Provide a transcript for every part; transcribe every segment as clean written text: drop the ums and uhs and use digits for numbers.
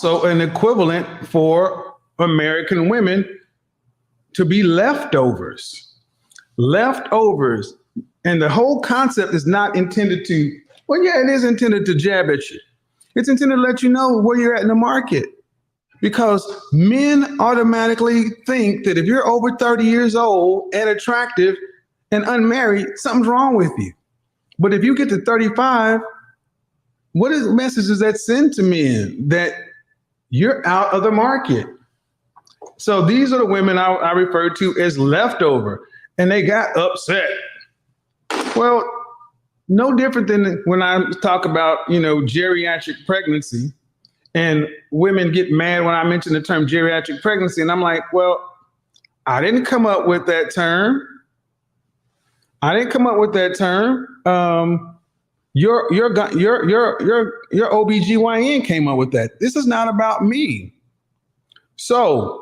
also an equivalent for American women to be leftovers. Leftovers. And the whole concept is not intended to, well, yeah, it is intended to jab at you. It's intended to let you know where you're at in the market. Because men automatically think that if you're over 30 years old and attractive and unmarried, something's wrong with you. But if you get to 35, what is the message does that send to men? That you're out of the market. So these are the women I refer to as leftover, and they got upset. Well, no different than when I talk about, geriatric pregnancy, and women get mad when I mention the term geriatric pregnancy, and I'm like, well, I didn't come up with that term. Your OBGYN came up with that. This is not about me. So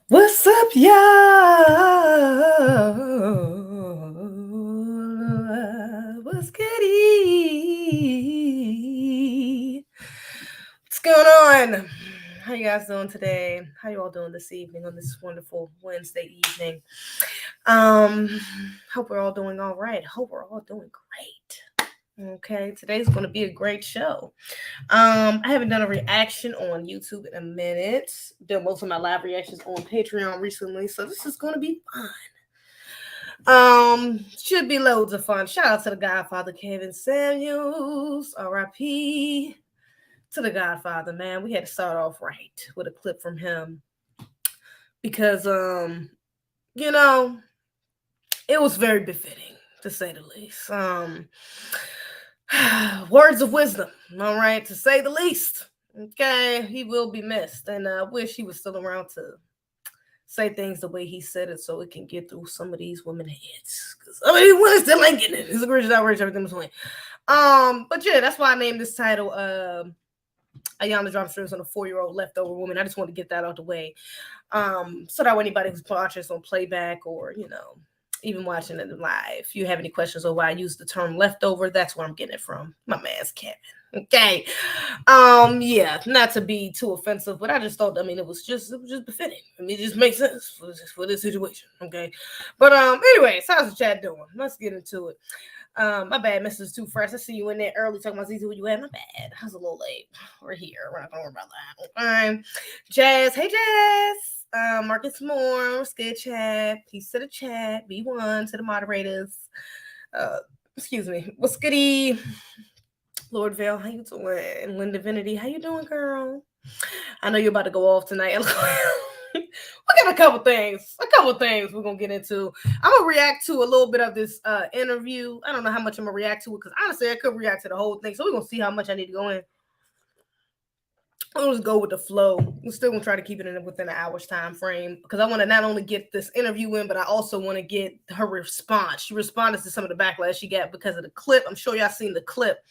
what's up, y'all? What's goody? What's going on? How you guys doing today? How you all doing this evening on this wonderful Wednesday evening? Hope we're all doing all right. Hope we're all doing great. Okay, today's going to be a great show. I haven't done a reaction on YouTube in a minute. Done most of my live reactions on Patreon recently, so this is going to be fun. Should be loads of fun. Shout out to the Godfather Kevin Samuels, R.I.P. to the Godfather, man. We had to start off right with a clip from him because, it was very befitting, to say the least. Words of wisdom, all right, to say the least. Okay, he will be missed, and I wish he was still around to say things the way he said it, so it can get through some of these women heads. Because women still ain't getting it. It's egregious outrage, everything was going. But yeah, that's why I named this title. Iyanla drops strings on a 4-year-old leftover woman. I just want to get that out the way, so that way anybody who's watching this on playback or even watching it live, if you have any questions on why I use the term leftover, that's where I'm getting it from. My man's Kevin. Okay. Yeah, not to be too offensive, but I just thought, it was just befitting. It just makes sense for this situation. Okay. But anyways, how's the chat doing? Let's get into it. My bad, Mrs. Too Fresh. I see you in there early talking about Zeze. Where you at? My bad. I was a little late. We're here. We're not gonna worry about that. Jazz. Hey, Jazz. Marcus Moore, good chat. Peace to the chat. B1 to the moderators. Excuse me. What's goody? Lord Vale, how you doing? And Linda Divinity, how you doing, girl? I know you're about to go off tonight. We got a couple things we're gonna get into. I'm gonna react to a little bit of this interview. I don't know how much I'm gonna react to it because honestly I could react to the whole thing, so we're gonna see how much I need to go in. I'll just go with the flow. We're still gonna try to keep it within an hour's time frame because I want to not only get this interview in, but I also want to get her response. She responded to some of the backlash she got because of the clip. I'm sure y'all seen the clip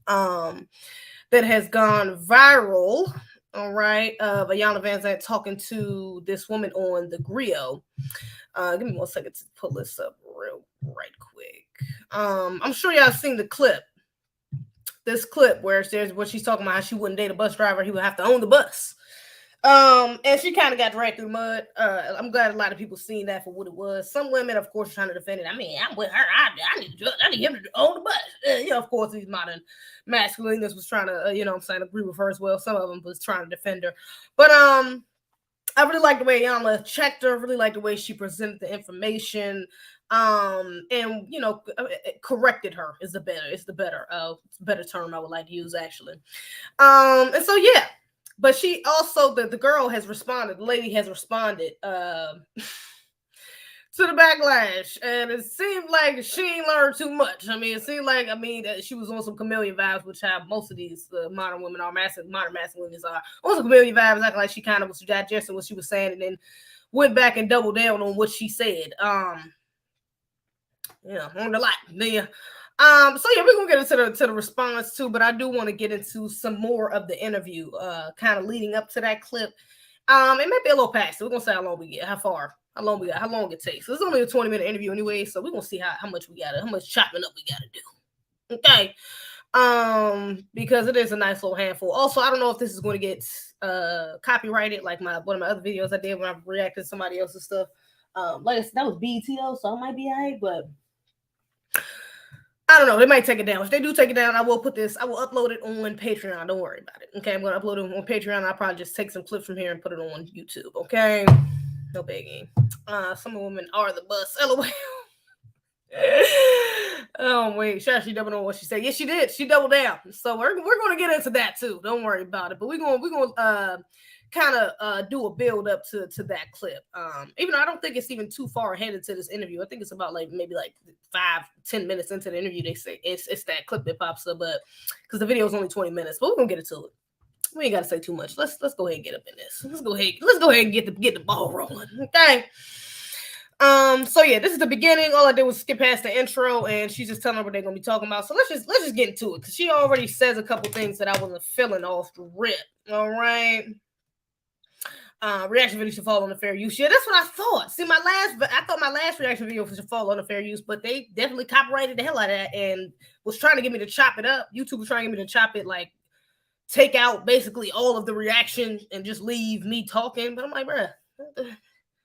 that has gone viral. All right, of Iyanla Vanzant talking to this woman on the grill. Give me 1 second to pull this up right quick. I'm sure y'all seen the clip. This clip where there's what she's talking about how she wouldn't date a bus driver, he would have to own the bus. And she kind of got dragged through the mud. I'm glad a lot of people seen that for what it was. Some women, of course, trying to defend it. I'm with her. I need him to own the bus. Of course, these modern masculinists was trying to, agree with her as well. Some of them was trying to defend her. But I really like the way Iyanla checked her. Really like the way she presented the information. And corrected her is the better term I would like to use actually. And so yeah. But she also, the girl has responded, the lady has responded to the backlash. And it seemed like she ain't learned too much. It seemed like, that she was on some chameleon vibes, which how most of these modern women are, modern masculinities are. On some chameleon vibes, acting like she kind of was digesting what she was saying and then went back and doubled down on what she said. On the lot. So yeah, we're gonna get into the response too, but I do want to get into some more of the interview, kind of leading up to that clip. It might be a little past. So we're gonna see how long we get, how long we got, how long it takes. So it's only a 20-minute interview anyway, so we're gonna see how much how much chopping up we gotta do. Okay. Because it is a nice little handful. Also, I don't know if this is going to get copyrighted, like one of my other videos I did when I reacted to somebody else's stuff. Like I said, that was BTO, so I might be alright, but I don't know. They might take it down. If they do take it down, I will upload it on Patreon. Don't worry about it. Okay, I'm going to upload it on Patreon. I'll probably just take some clips from here and put it on YouTube. Okay, no biggie. Some women are the bus. LOL. Oh wait, she doubled on what she said. Yes, she did. She doubled down. So we're going to get into that too. Don't worry about it. But we're going kind of do a build up to that clip. Even though I don't think it's even too far ahead into this interview. I think it's about maybe 5-10 minutes into the interview. They say it's that clip that pops up, but because the video is only 20 minutes. But we're gonna get into it. We ain't got to say too much. Let's go ahead and get up in this. Let's go ahead and get the ball rolling. Okay. So yeah, this is the beginning. All I did was skip past the intro, and she's just telling her what they're gonna be talking about. So let's just get into it, because she already says a couple things that I wasn't feeling off the rip. All right. Reaction video should fall under fair use. Yeah, that's what I thought. See, I thought my last reaction video should fall under fair use, but they definitely copyrighted the hell out of that and was trying to get me to chop it up. YouTube was trying to get me to chop it, take out basically all of the reaction and just leave me talking. But I'm like, bruh,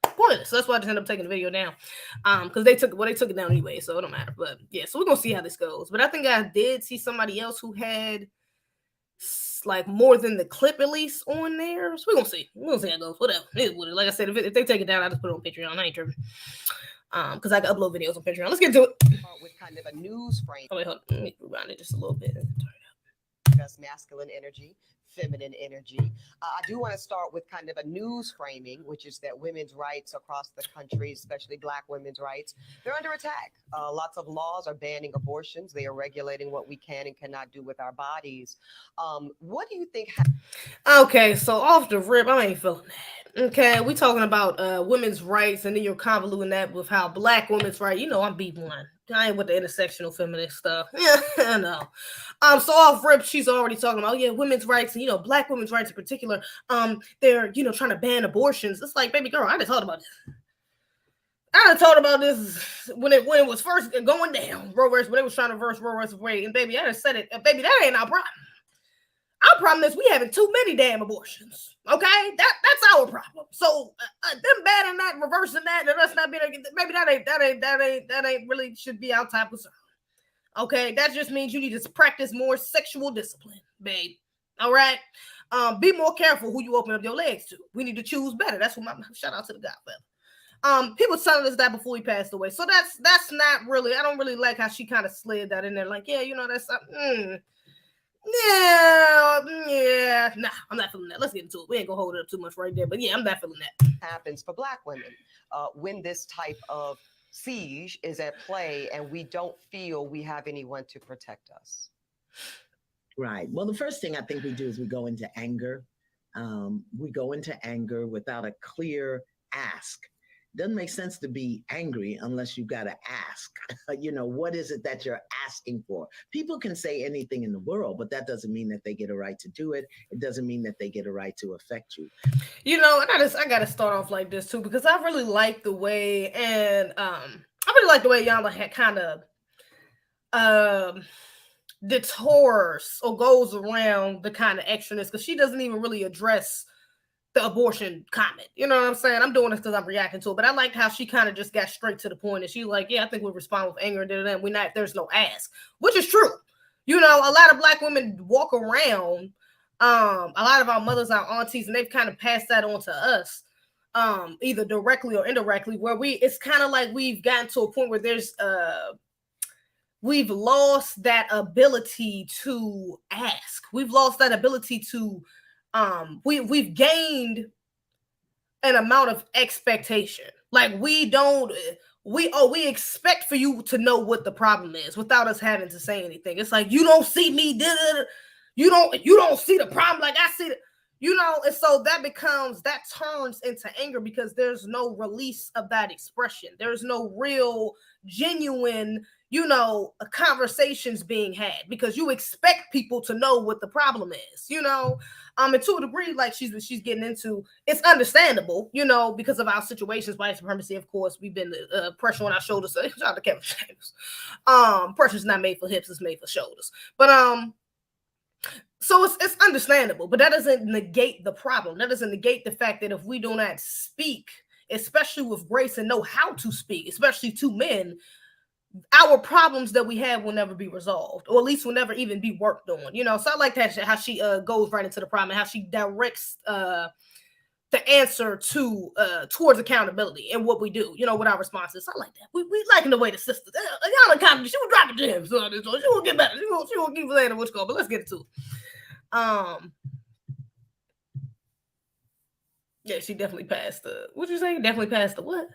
pointless. So that's why I just ended up taking the video down. Because they took it down anyway, so it don't matter. But yeah, so we're gonna see how this goes. But I think I did see somebody else who had more than the clip at least on there. So we're gonna see. We're gonna see how it goes. Whatever. Like I said, if they take it down, I just put it on Patreon. I ain't tripping. Because I can upload videos on Patreon. Let's get to it. With kind of a news frame. Oh wait, hold on. Let me rewind it just a little bit. Discuss masculine energy, feminine energy. I do want to start with kind of a news framing, which is that women's rights across the country, especially Black women's rights, they're under attack. Lots of laws are banning abortions. They are regulating what we can and cannot do with our bodies. What do you think? Okay, so off the rip, I ain't feeling that. Okay, we talking about women's rights, and then you're convoluting that with how Black women's rights. You know, I'm B1. I ain't with the intersectional feminist stuff. Yeah, I know. So off rip, she's already talking about, women's rights, and Black women's rights in particular. They're trying to ban abortions. It's like, baby girl, I just thought about this. I done talked about this when it was first going down. When they was trying to reverse Roe versus Wade, and baby, I just said it. Baby, that ain't our problem. Our problem is we having too many damn abortions. Okay, that's our problem. So them banning that, reversing that, and us not being maybe that ain't really should be our type of concern. Okay, that just means you need to practice more sexual discipline, babe. All right, be more careful who you open up your legs to. We need to choose better. That's what my shout out to the Godfather. He was telling us that before he passed away. So that's not really. I don't really like how she kind of slid that in there. Like, that's. Yeah, nah, I'm not feeling that. Let's get into it. We ain't gonna hold it up too much right there, but yeah, I'm not feeling that. Happens for Black women when this type of siege is at play and we don't feel we have anyone to protect us. Right. Well, the first thing I think we do is we go into anger. We go into anger without a clear ask. Doesn't make sense to be angry unless you've got to ask. What is it that you're asking for? People can say anything in the world, but that doesn't mean that they get a right to do it. It doesn't mean that they get a right to affect you. And I got to start off like this too, because I really like the way, and I really like the way Iyanla had kind of detours or goes around the kind of extraness, because she doesn't even really address the abortion comment. You know what I'm saying? I'm doing this because I'm reacting to it, but I liked how she kind of just got straight to the point, and she's like, I think we respond with anger, and there's no ask, which is true. A lot of Black women walk around, a lot of our mothers, our aunties, and they've kind of passed that on to us, either directly or indirectly, where it's kind of like we've gotten to a point where we've lost that ability to ask. We've lost that ability to we've gained an amount of expectation. Like we expect for you to know what the problem is without us having to say anything. It's like, you don't see me, you don't see the problem like I see it, and so that turns into anger because there's no release of that expression. There's no real genuine, conversations being had, because you expect people to know what the problem is, and to a degree, like she's getting into, it's understandable, because of our situations, white supremacy, of course, we've been pressure on our shoulders. So shout out to Kevin James. Pressure's not made for hips, it's made for shoulders. But so it's understandable, but that doesn't negate the problem. That doesn't negate the fact that if we do not speak, especially with grace, and know how to speak, especially to men, our problems that we have will never be resolved, or at least will never even be worked on. So I like that how she goes right into the problem and how she directs the answer to towards accountability and what we do, with our responses. I like that. We liking the way the sister, Iyanla comment, she was dropping gems. So she will get better. She will keep saying what's called. But let's get to it. Yeah, she definitely passed the. What you say? Definitely passed the what?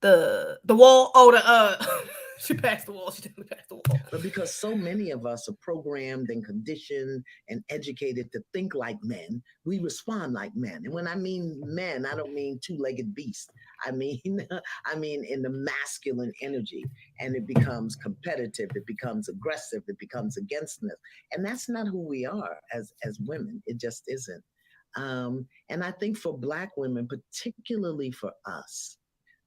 The wall. Oh, she passed the wall. She definitely passed the wall. But because so many of us are programmed and conditioned and educated to think like men, we respond like men. And when I mean men, I don't mean two-legged beast. I mean in the masculine energy, and it becomes competitive, it becomes aggressive, it becomes againstness. And that's not who we are as women. It just isn't. And I think for Black women, particularly for us,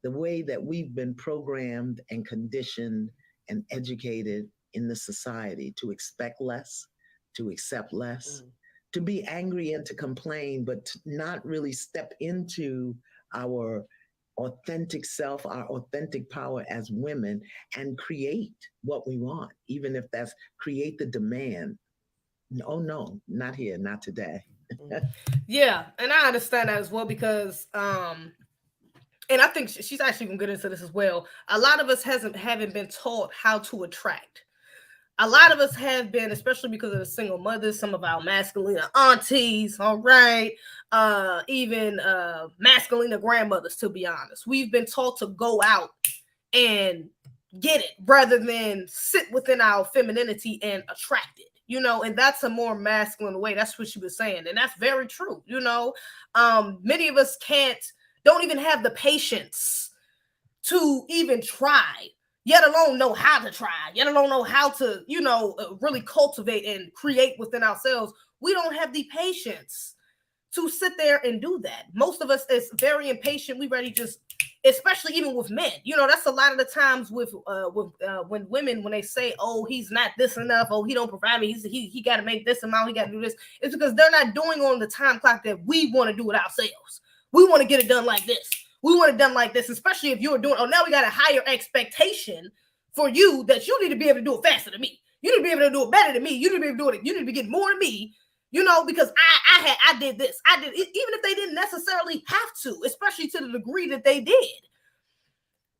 the way that we've been programmed and conditioned and educated in the society to expect less, to accept less, to be angry and to complain, but to not really step into our authentic self, our authentic power as women, and create what we want, even if that's create the demand. Oh no, not here, not today. Yeah, and I understand that as well, because and I think she's actually going to get into this as well. A lot of us haven't been taught how to attract. A lot of us have been, especially because of the single mothers, some of our masculine aunties, all right, even masculine grandmothers, to be honest. We've been taught to go out and get it rather than sit within our femininity and attract it, and that's a more masculine way. That's what she was saying. And that's very true. Many of us don't even have the patience to even try, yet alone know how to try, yet alone know how to, really cultivate and create within ourselves. We don't have the patience to sit there and do that. Most of us is very impatient. We ready just, especially even with men. That's a lot of the times with when women, when they say, oh, he's not this enough, oh, he don't provide me, he got to make this amount, he got to do this. It's because they're not doing on the time clock that we want to do it ourselves. We want to get it done like this. We want it done like this, especially if you're doing, now we got a higher expectation for you that you need to be able to do it faster than me. You need to be able to do it better than me. You need to be able to do it. You need to be getting more than me, because I did this. I did it, even if they didn't necessarily have to, especially to the degree that they did.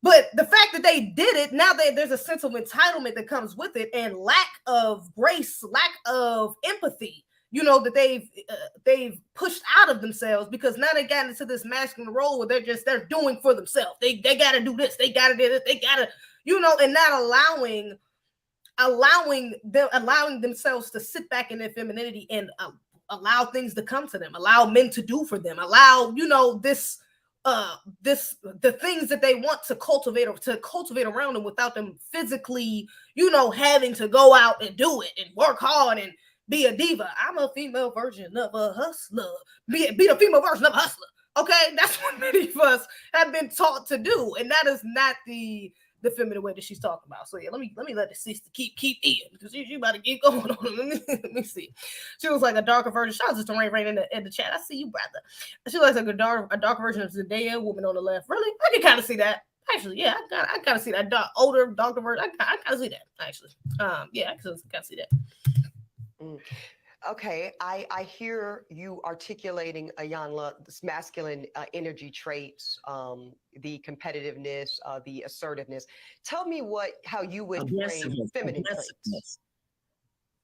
But the fact that they did it, now there's a sense of entitlement that comes with it, and lack of grace, lack of empathy, that they've pushed out of themselves, because now they got into this masculine role where they're doing for themselves. They got to do this. They got to do this. They got to, and not allowing themselves to sit back in their femininity and allow things to come to them, allow men to do for them, allow, the things that they want to cultivate around them without them physically, having to go out and do it and work hard and be a diva. I'm a female version of a hustler. Be the female version of a hustler. Okay, that's what many of us have been taught to do, and that is not the feminine way that she's talking about. So yeah, let me let the sister keep eating, because she about to get going on. Let me see. She was like a darker version. Shout out to Rain in the chat. I see you, brother. She looks like a dark version of Zendaya, woman on the left. Really, I can kind of see that. Actually, yeah, I kind of see that older, darker version. I kind of see that. Actually, yeah, I kind of see that. Okay, I hear you articulating, Iyanla, this masculine energy traits, the competitiveness, the assertiveness. Tell me how you would frame feminine traits.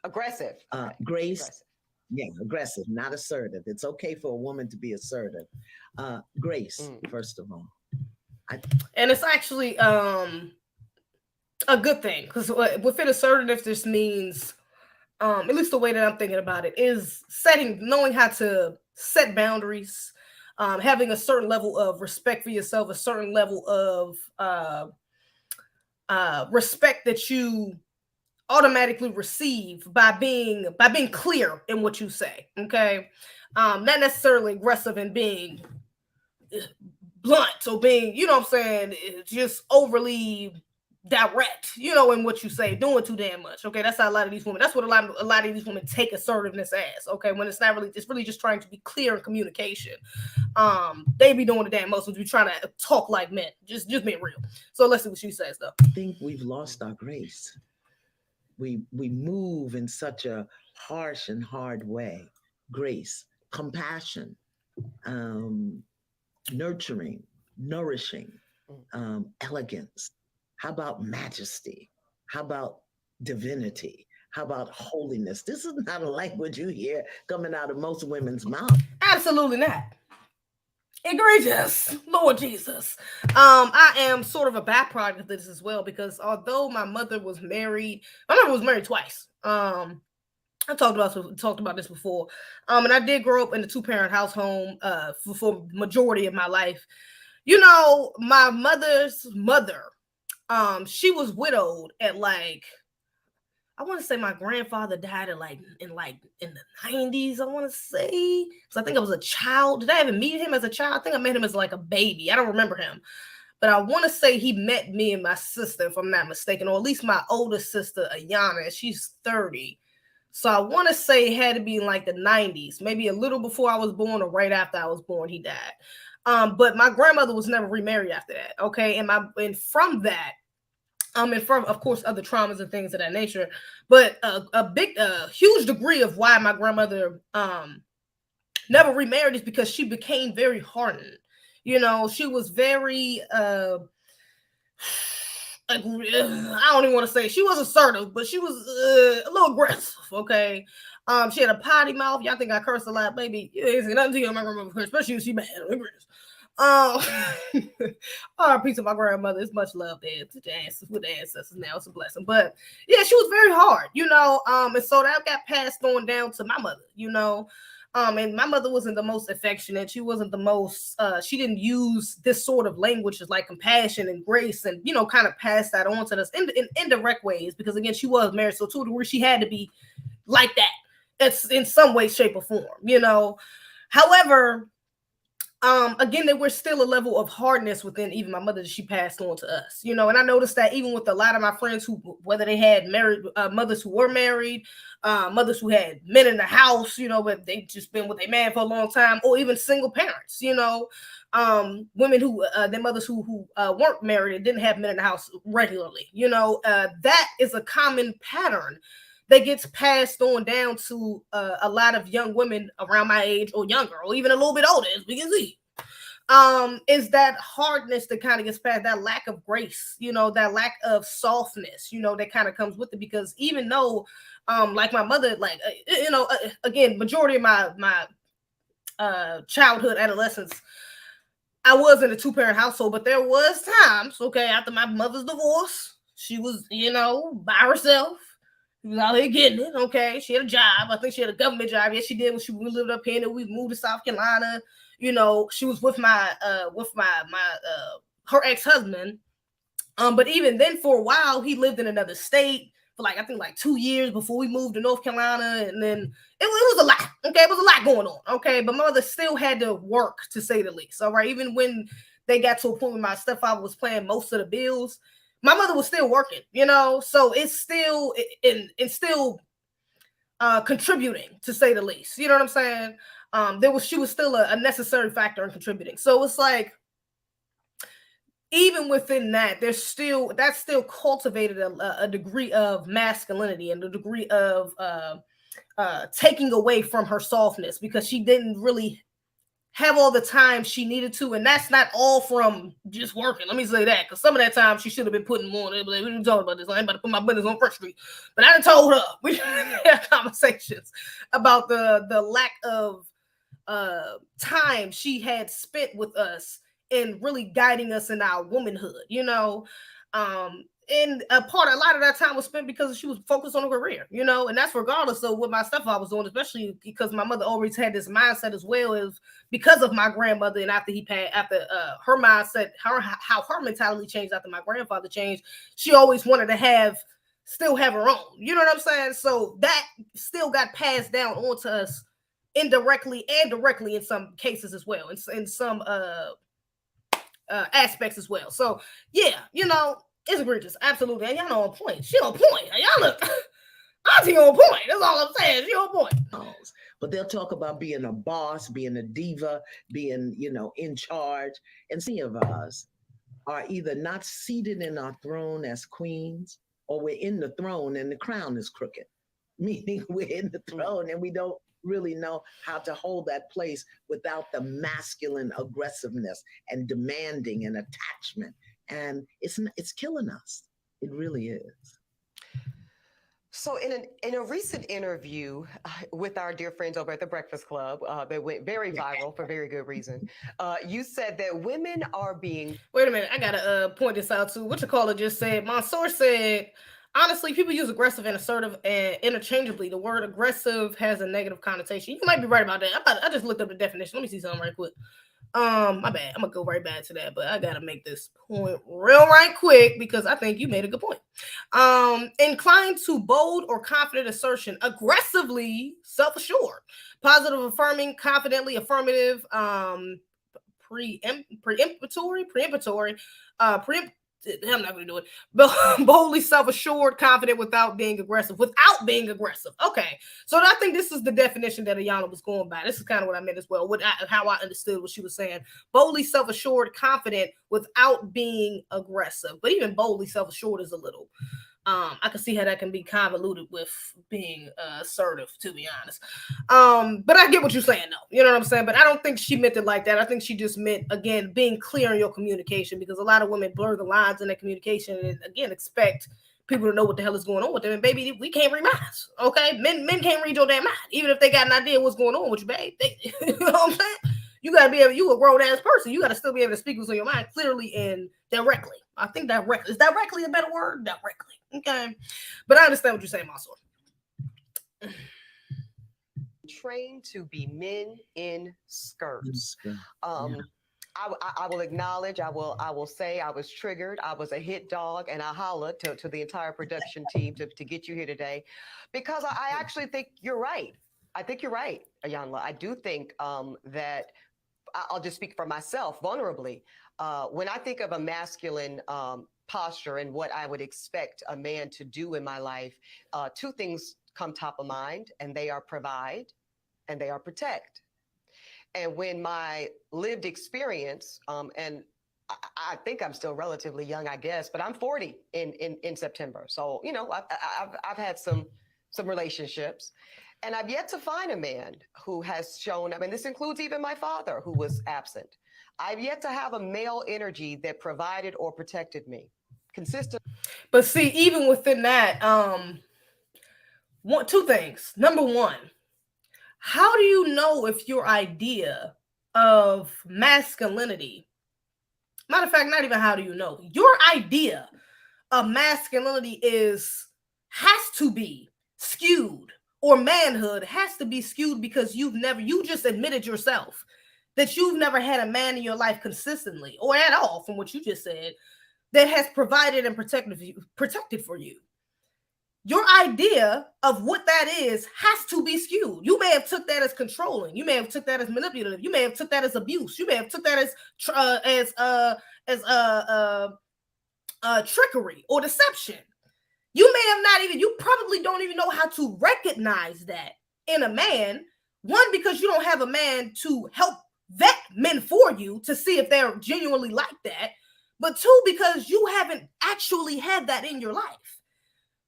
Aggressive. Grace. Aggressive. Yeah, aggressive, not assertive. It's okay for a woman to be assertive. Grace, first of all. And it's actually a good thing, because within assertive, this means, at least the way that I'm thinking about it, is knowing how to set boundaries, having a certain level of respect for yourself, a certain level of respect that you automatically receive by being clear in what you say. Okay, not necessarily aggressive and being blunt or being, you know what I'm saying, just overly direct, you know, in what you say, doing too damn much. Okay, that's how a lot of these women, that's what a lot of these women take assertiveness as. Okay, when it's not really, it's really just trying to be clear in communication. They be doing the damn most, be trying to talk like men, just being real. So let's see what she says though. I think we've lost our grace. We move in such a harsh and hard way. Grace, compassion, nurturing, nourishing, elegance. How about majesty? How about divinity? How about holiness? This is not a language you hear coming out of most women's mouths. Absolutely not. Egregious, Lord Jesus. I am sort of a byproduct of this as well, because although my mother was married twice. I talked about this before. And I did grow up in a 2-parent household for majority of my life. You know, my mother's mother, she was widowed at like, I want to say my grandfather died in the 90s, I want to say. So I think I was a child. Did I ever meet him as a child? I think I met him as like a baby. I don't remember him. But I want to say he met me and my sister, if I'm not mistaken, or at least my older sister, Iyanla, and she's 30. So I want to say it had to be in like the 90s, maybe a little before I was born or right after I was born, he died. But my grandmother was never remarried after that. Okay. And from that, and from, of course, other traumas and things of that nature, but a huge degree of why my grandmother never remarried is because she became very hardened. You know, she was very I don't even want to say she was assertive, but she was a little aggressive. Okay, she had a potty mouth. Y'all think I curse a lot, baby? You ain't say nothing to you. My grandmother, especially if she bad. R.I.P to my grandmother. It's much love there to the ancestors now. It's a blessing. But yeah, she was very hard, you know. And so that got passed on down to my mother, you know. And my mother wasn't the most affectionate. She wasn't the most, she didn't use this sort of language as like compassion and grace and, you know, kind of pass that on to us in indirect ways, because again, she was married. So to a degree, she had to be like that. It's in some way, shape, or form, you know. However, again, there was still a level of hardness within even my mother that she passed on to us, you know. And I noticed that even with a lot of my friends who, whether they had married mothers who were married, mothers who had men in the house, you know, but they just been with a man for a long time, or even single parents, you know, women who their mothers who weren't married and didn't have men in the house regularly, you know, that is a common pattern that gets passed on down to a lot of young women around my age or younger, or even a little bit older, as we can see. Is that hardness that kind of gets passed, that lack of grace, you know, that lack of softness, you know, that kind of comes with it. Because even though, like my mother, like, you know, again, majority of my childhood, adolescence, I was in a 2-parent household, but there was times, okay, after my mother's divorce, she was, you know, by herself. She was out here getting it, okay? She had a job. I think she had a government job. Yes, she did when we lived up here, and we moved to South Carolina. You know, she was with her ex-husband. But even then, for a while, he lived in another state for like, I think like 2 years before we moved to North Carolina. And then it was a lot, okay? It was a lot going on, okay? But my mother still had to work, to say the least, all right? Even when they got to a point where my stepfather was paying most of the bills, my mother was still working, you know, so it's still contributing, to say the least. You know what I'm saying? She was still a necessary factor in contributing. So it's like, even within that, that's still cultivated a degree of masculinity and a degree of taking away from her softness, because she didn't really have all the time she needed to. And that's not all from just working. Let me say that, because some of that time she should have been putting more on it. Like, we didn't talk about this. I ain't about to put my business on Front Street. But I done told her. We had conversations about the lack of time she had spent with us and really guiding us in our womanhood, you know. And a lot of that time was spent because she was focused on her career, you know, and that's regardless of what my stepfather was doing, especially because my mother always had this mindset as well, as because of my grandmother. And after he passed, after her mindset, how her mentality changed after my grandfather changed, she always wanted to still have her own, you know what I'm saying? So that still got passed down onto us indirectly and directly in some cases as well, in some aspects as well. So yeah, you know, it's egregious, absolutely. And y'all on point. She on point. Y'all look, auntie on point. That's all I'm saying. She on point. But they'll talk about being a boss, being a diva, being, you know, in charge. And some of us are either not seated in our throne as queens, or we're in the throne and the crown is crooked. Meaning we're in the throne and we don't really know how to hold that place without the masculine aggressiveness and demanding and attachment. And it's killing us. It really is. So in a recent interview with our dear friends over at the Breakfast Club that went very viral for very good reason, you said that women are being... Wait a minute, I gotta point this out too. What you call it just said, my source said, honestly, people use aggressive and assertive and interchangeably. The word aggressive has a negative connotation. You might be right about that. I just looked up the definition. Let me see something right quick. My bad. I'm gonna go right back to that, but I gotta make this point real right quick because I think you made a good point. Inclined to bold or confident assertion, aggressively self-assured, positive, affirming, confidently affirmative, preemptory. I'm not going to do it. Boldly self-assured, confident without being aggressive. Okay. So I think this is the definition that Iyanla was going by. This is kind of what I meant as well. How I understood what she was saying. Boldly self-assured, confident without being aggressive. But even boldly self-assured is a little... I can see how that can be convoluted with being assertive, to be honest. But I get what you're saying, though. You know what I'm saying? But I don't think she meant it like that. I think she just meant, again, being clear in your communication, because a lot of women blur the lines in their communication and, again, expect people to know what the hell is going on with them. And, baby, we can't read minds, okay? Men can't read your damn mind, even if they got an idea what's going on with you, babe. You know what I'm saying? You got to be able, you a grown-ass person. You got to still be able to speak what's on your mind clearly and directly. I think directly. Is directly a better word? Directly. Okay. But I understand what you're saying, also. Trained to be men in skirts. I will acknowledge, I will say I was triggered. I was a hit dog, and I hollered to the entire production team to get you here today, because I actually think you're right. I think you're right, Iyanla. I do think that I'll just speak for myself vulnerably. When I think of a masculine posture and what I would expect a man to do in my life, two things come top of mind, and they are provide and they are protect. And when my lived experience, and I think I'm still relatively young, I guess, but I'm 40 in September. So, you know, I've had some relationships, and I've yet to find a man who has shown, I mean, this includes even my father, who was absent. I've yet to have a male energy that provided or protected me. Consistent. But see, even within that, two things. Number one, how do you know if your idea of masculinity, matter of fact, not even how do you know, your idea of masculinity has to be skewed, or manhood has to be skewed, because you just admitted yourself that you've never had a man in your life consistently or at all, from what you just said, that has provided and protected for you. Your idea of what that is has to be skewed. You may have took that as controlling. You may have took that as manipulative. You may have took that as abuse. You may have took that as trickery or deception. You probably don't even know how to recognize that in a man. One, because you don't have a man to help vet men for you to see if they're genuinely like that. But two, because you haven't actually had that in your life.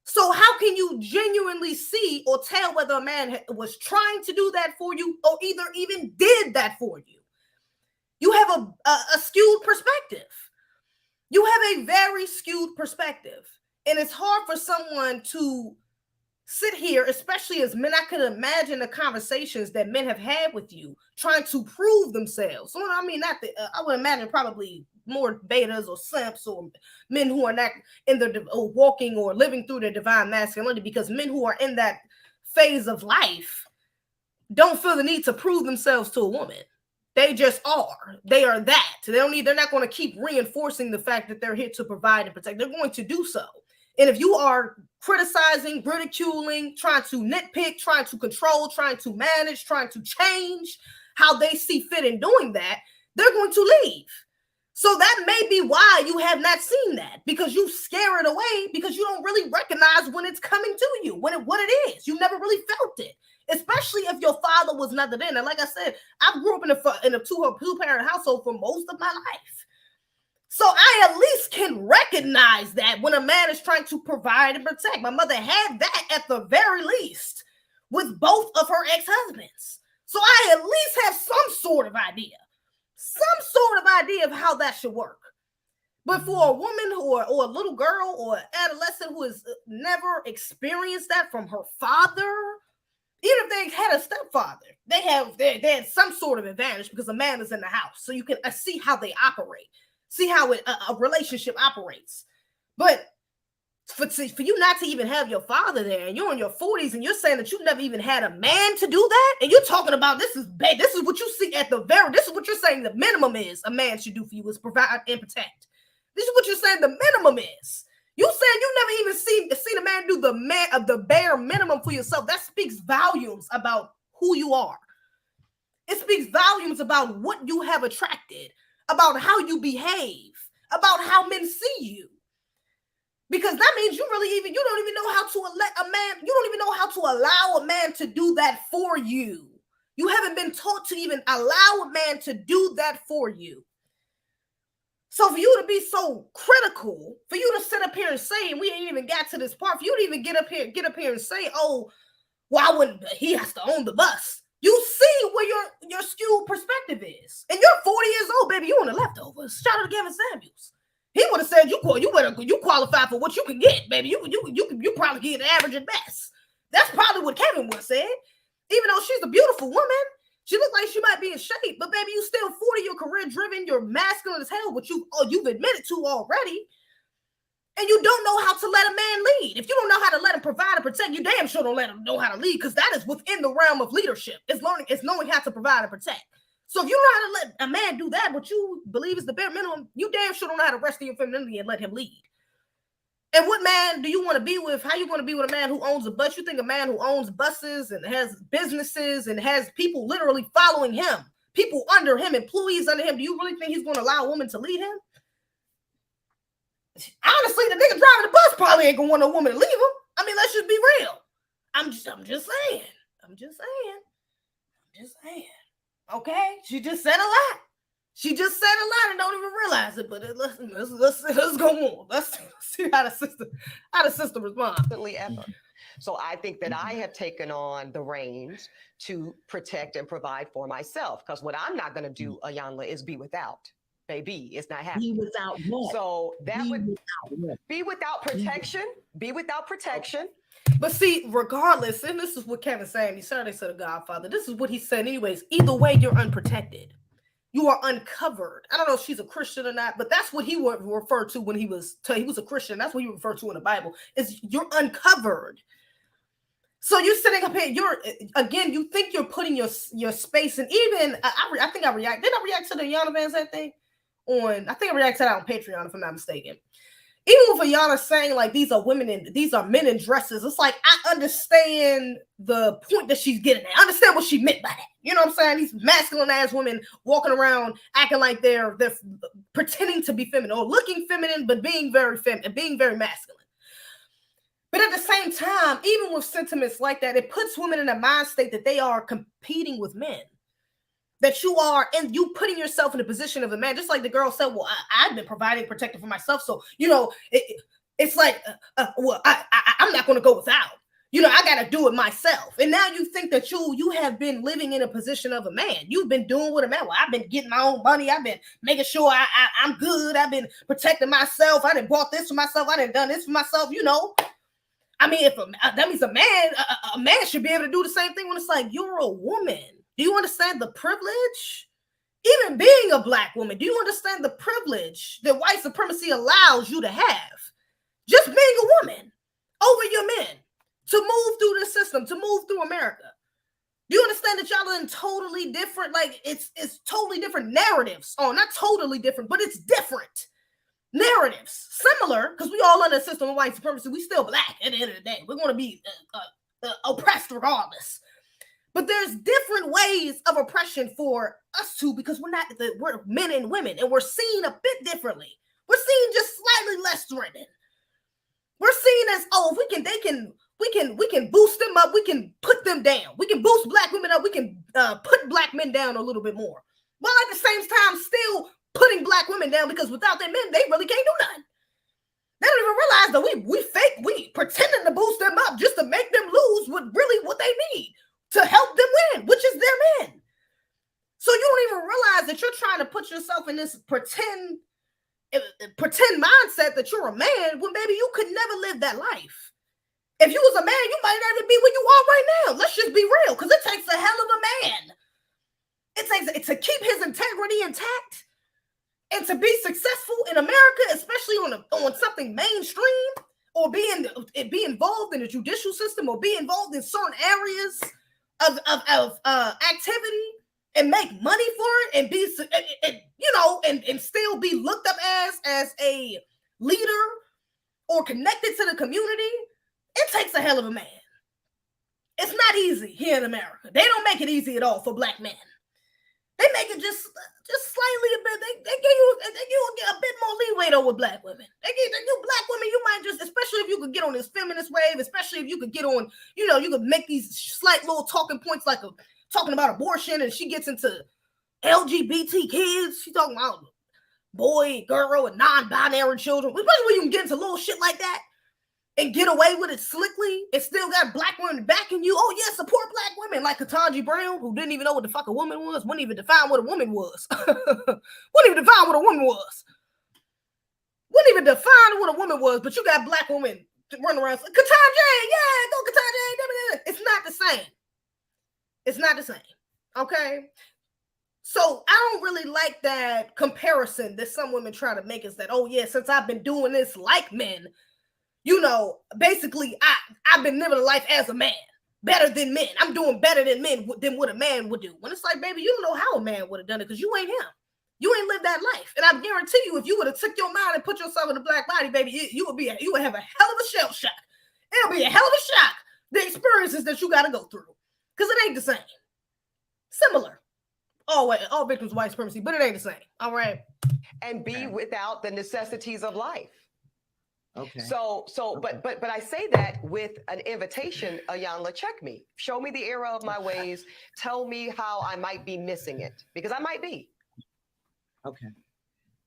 So how can you genuinely see or tell whether a man was trying to do that for you or either even did that for you? You have a skewed perspective. You have a very skewed perspective. And it's hard for someone to sit here, especially as men. I could imagine the conversations that men have had with you trying to prove themselves. So I mean, I would imagine probably more betas or simps or men who are not in their or walking or living through their divine masculinity, because men who are in that phase of life don't feel the need to prove themselves to a woman. They just are. They are that. They're not going to keep reinforcing the fact that they're here to provide and protect. They're going to do so. And if you are criticizing, ridiculing, trying to nitpick, trying to control, trying to manage, trying to change how they see fit in doing that, they're going to leave. So that may be why you have not seen that, because you scare it away, because you don't really recognize when it's coming to you, what it is. You never really felt it, especially if your father was never there. And like I said, I grew up in a two-parent household for most of my life. So I at least can recognize that when a man is trying to provide and protect. My mother had that at the very least with both of her ex-husbands. So I at least have some sort of idea of how that should work. But for a woman or a little girl or adolescent who has never experienced that from her father, even if they had a stepfather, they had some sort of advantage because a man is in the house. So you can see how they operate, see how a relationship operates. But for you not to even have your father there, and you're in your 40s, and you're saying that you've never even had a man to do that, and you're talking about this is what you see this is what you're saying the minimum is a man should do for you is provide and protect. This is what you're saying the minimum is. You saying you never even seen a man do the bare minimum for yourself. That speaks volumes about who you are. It speaks volumes about what you have attracted, about how you behave, about how men see you. Because that means you don't even know how to allow a man to do that for you. You haven't been taught to even allow a man to do that for you. So for you to be so critical, for you to sit up here and say, and we ain't even got to this part, for you to even get up here and say, oh, well, he has to own the bus. You see where your skewed perspective is. And you're 40 years old, baby. You on the leftovers. Shout out to Kevin Samuels. He would have said you qualify for what you can get, baby. You probably get an average at best. That's probably what Kevin would have said. Even though she's a beautiful woman, she looks like she might be in shape, but baby, you still 40, you're career driven, you're masculine as hell, which you've admitted to already. And you don't know how to let a man lead. If you don't know how to let him provide and protect, you damn sure don't let him know how to lead, because that is within the realm of leadership. It's knowing how to provide and protect. So if you know how to let a man do that, what you believe is the bare minimum, you damn sure don't know how to rest in your femininity and let him lead. And what man do you want to be with? How you going to be with a man who owns a bus? You think a man who owns buses and has businesses and has people literally following him, people under him, employees under him, do you really think he's going to allow a woman to lead him? Honestly, the nigga driving the bus probably ain't going to want no woman to leave him. I mean, let's just be real. I'm just saying. Okay, she just said a lot. She just said a lot and don't even realize it. But let's go on. Let's see how the system responds. Ever. So I think that I have taken on the reins to protect and provide for myself. Because what I'm not going to do, Iyanla, is be without. Baby, it's not happening. Be without what? So that would be without protection. Be without protection. But see, regardless, and this is what Kevin's saying, he said to the Godfather, this is what he said anyways, either way, you're unprotected. You are uncovered. I don't know if she's a Christian or not, but that's what he would refer to when he was a Christian. That's what he referred to in the Bible, is you're uncovered. So you're sitting up here, you think you're putting your space, and even, I think I react to the Iyanla Van Zandt thing I think I reacted to that on Patreon, if I'm not mistaken. Even with Iyanla saying like these are men in dresses, it's like I understand the point that she's getting at. I understand what she meant by that. You know what I'm saying? These masculine ass women walking around acting like they're pretending to be feminine or looking feminine, but being very feminine, being very masculine. But at the same time, even with sentiments like that, it puts women in a mind state that they are competing with men. That you are, and you putting yourself in the position of a man, just like the girl said, well, I've been providing, protecting for myself. So, it's like, I'm not going to go without. I got to do it myself. And now you think that you have been living in a position of a man. You've been doing what a man. Well, I've been getting my own money. I've been making sure I'm good. I've been protecting myself. I done bought this for myself. I done done this for myself. I mean, that means a man should be able to do the same thing when it's like, you're a woman. Do you understand the privilege even being a black woman, do you understand the privilege that white supremacy allows you to have? Just being a woman over your men to move through the system, to move through America. Do you understand that y'all are in totally different, like it's totally different narratives. Oh, not totally different, but it's different narratives. Similar, because we all under the system of white supremacy. We still black at the end of the day. We're going to be oppressed regardless. But there's different ways of oppression for us two because we're men and women, and we're seen a bit differently. We're seen just slightly less threatening. We're seen as, oh, we can boost them up, we can put them down. We can boost black women up, we can put black men down a little bit more. While at the same time still putting black women down, because without their men, they really can't do nothing. They don't even realize that we pretending to boost them up just to make them lose what they need to help them win, which is their men. So you don't even realize that you're trying to put yourself in this pretend mindset that you're a man when baby you could never live that life. If you was a man, you might not even be where you are right now. Let's just be real, because it takes a hell of a man. It takes to keep his integrity intact and to be successful in America, especially on something mainstream, or be involved in the judicial system, or be involved in certain areas of activity and make money for it, and be and still be looked up as a leader or connected to the community. It takes a hell of a man. It's not easy here in America. They don't make it easy at all for black men. They make it just slightly a bit. They give you a bit more leeway though with black women. They give you black women, you might just, especially if you could get on this feminist wave, especially if you could get on, you could make these slight little talking points like talking about abortion, and she gets into LGBT kids. She's talking about boy, girl, and non-binary children. Especially when you can get into little shit like that and get away with it slickly and still got black women backing you. Oh, yeah, support black women, like Ketanji Brown, who didn't even know what the fuck a woman was, wouldn't even define what a woman was. Wouldn't even define what a woman was. Wouldn't even define what a woman was, but you got black women running around saying, Ketanji, yeah, go Ketanji. It's not the same. It's not the same, okay? So I don't really like that comparison that some women try to make, is that, oh, yeah, since I've been doing this like men, basically, I've been living a life as a man, better than men. I'm doing better than men than what a man would do. When it's like, baby, you don't know how a man would have done it because you ain't him. You ain't lived that life. And I guarantee you, if you would have took your mind and put yourself in a black body, baby, you would have a hell of a shell shock. It'll be a hell of a shock, the experiences that you got to go through, because it ain't the same. Similar. All victims of white supremacy, but it ain't the same. All right. And be without the necessities of life. Okay. But I say that with an invitation, Iyanla, check me. Show me the error of my ways. Tell me how I might be missing it, because I might be. Okay.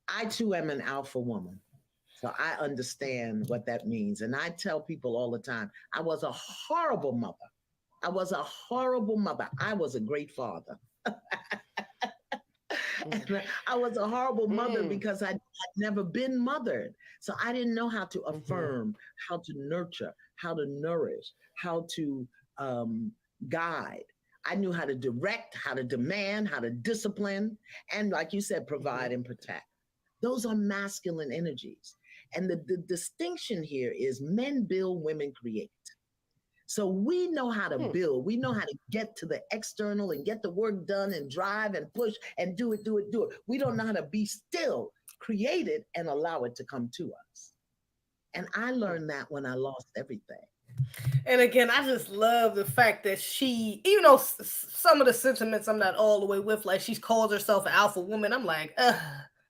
I too am an alpha woman. So I understand what that means. And I tell people all the time, I was a horrible mother. I was a great father. And I was a horrible mother because I'd never been mothered. So I didn't know how to affirm, how to nurture, how to nourish, how to guide. I knew how to direct, how to demand, how to discipline, and like you said, provide and protect. Those are masculine energies. And the distinction here is men build, women create. So we know how to build. We know how to get to the external and get the work done and drive and push and do it. We don't know how to be still, create it, and allow it to come to us. And I learned that when I lost everything. And again, I just love the fact that she, some of the sentiments I'm not all the way with, like she calls herself an alpha woman. I'm like,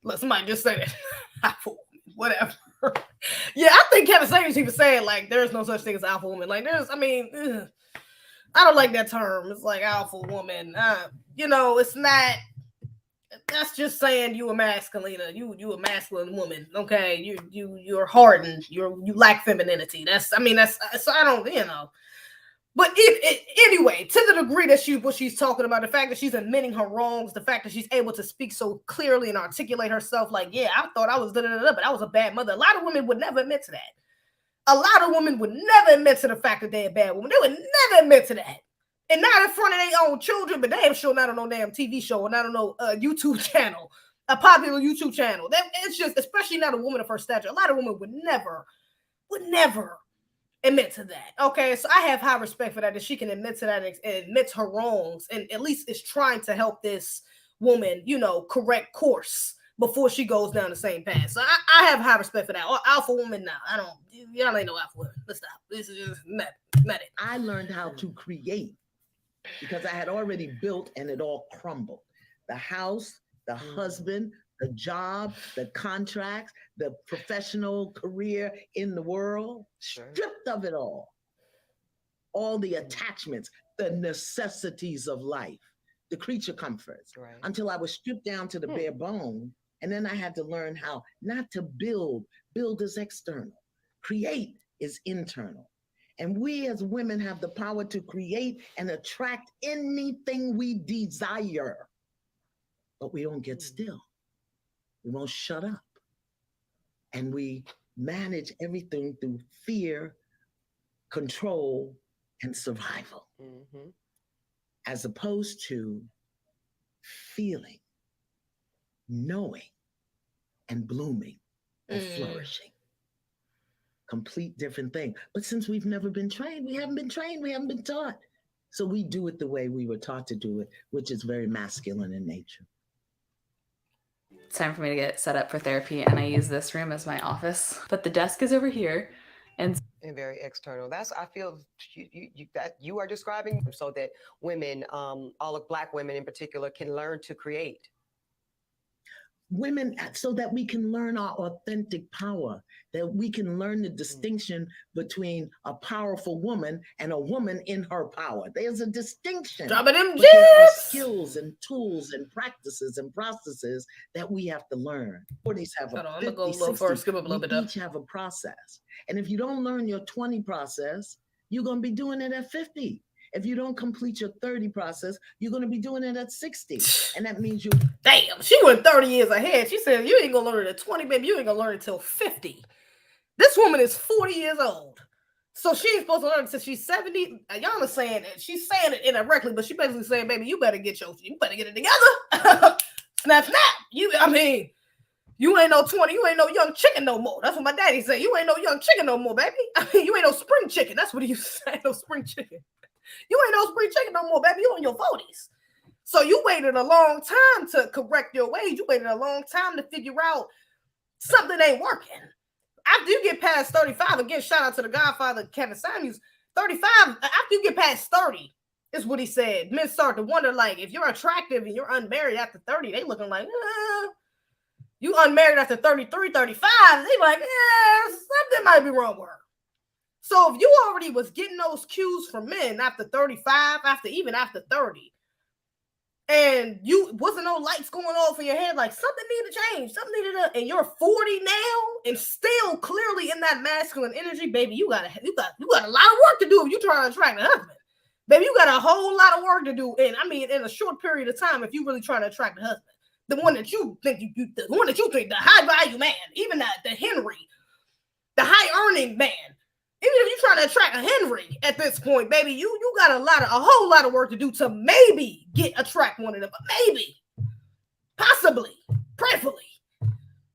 look, somebody just say that. Alpha woman, whatever. Yeah, I think Kevin Samuels even said, like, there's no such thing as alpha woman. Like, I don't like that term. It's like alpha woman. It's not, that's just saying you a masculine, you a masculine woman. Okay, you're hardened. You lack femininity. So I don't, But anyway, to the degree that what she's talking about, the fact that she's admitting her wrongs, the fact that she's able to speak so clearly and articulate herself, like, yeah, I thought I was but I was a bad mother. A lot of women would never admit to that. A lot of women would never admit to the fact that they're a bad woman. They would never admit to that. And not in front of their own children, but damn sure not on no damn TV show or not on no YouTube channel, a popular YouTube channel. It's just, especially not a woman of her stature. A lot of women would never admit to that. Okay, so I have high respect for that she can admit to that and admits her wrongs, and at least is trying to help this woman, correct course before she goes down the same path. So I have high respect for that. Alpha woman, now y'all ain't no alpha women. Let's stop. This is just not it. I learned how to create because I had already built and it all crumbled. The house, the husband, the job, the contracts, the professional career in the world, stripped of it all the attachments, the necessities of life, the creature comforts, until I was stripped down to the bare bone. And then I had to learn how not to build. Build is external. Create is internal. And we as women have the power to create and attract anything we desire. But we don't get still. We won't shut up. And we manage everything through fear, control, and survival. As opposed to feeling, knowing, and blooming and flourishing. Complete different thing. But since we've never been trained, we haven't been trained, we haven't been taught. So we do it the way we were taught to do it, which is very masculine in nature. It's time for me to get set up for therapy, and I use this room as my office. But the desk is over here, and very external. That's, I feel that you are describing so that women, all of Black women in particular, can learn to create. Women, so that we can learn our authentic power, that we can learn the distinction between a powerful woman and a woman in her power. There's a distinction. Drop it in, but there are skills and tools and practices and processes that we have to learn. 40s have a 50, 60, we each have a process. And if you don't learn your 20 process, you're going to be doing it at 50. If you don't complete your 30 process, you're going to be doing it at 60. And that means you... Damn, she went 30 years ahead. She said, you ain't going to learn it at 20, baby. You ain't going to learn it till 50. This woman is 40 years old. So she ain't supposed to learn until she's 70. Iyanla saying it. She's saying it indirectly, but she basically saying, baby, you better get it together. Snap, snap. You ain't no 20. You ain't no young chicken no more. That's what my daddy said. You ain't no young chicken no more, baby. You ain't no spring chicken. That's what he used to say. No spring chicken. You ain't no spring chicken no more, baby. You in your 40s. So you waited a long time to correct your ways. You waited a long time to figure out something ain't working. After you get past 35, again, shout out to the Godfather, Kevin Samuels, 35, after you get past 30, is what he said. Men start to wonder, like, if you're attractive and you're unmarried after 30, they looking like, you unmarried after 33, 35, they like, something might be wrong with her. So if you already was getting those cues from men after 35, even after 30, and you wasn't no lights going off in your head, like something needed to change, and you're 40 now and still clearly in that masculine energy, baby, you got a lot of work to do if you trying to attract a husband. Baby, you got a whole lot of work to do, and I mean in a short period of time if you really trying to attract a husband. The one that you think the high value man, even the Henry, the high earning man. Even if you're trying to attract a Henry at this point, baby, you got a whole lot of work to do to maybe attract one of them. Maybe, possibly, prayerfully.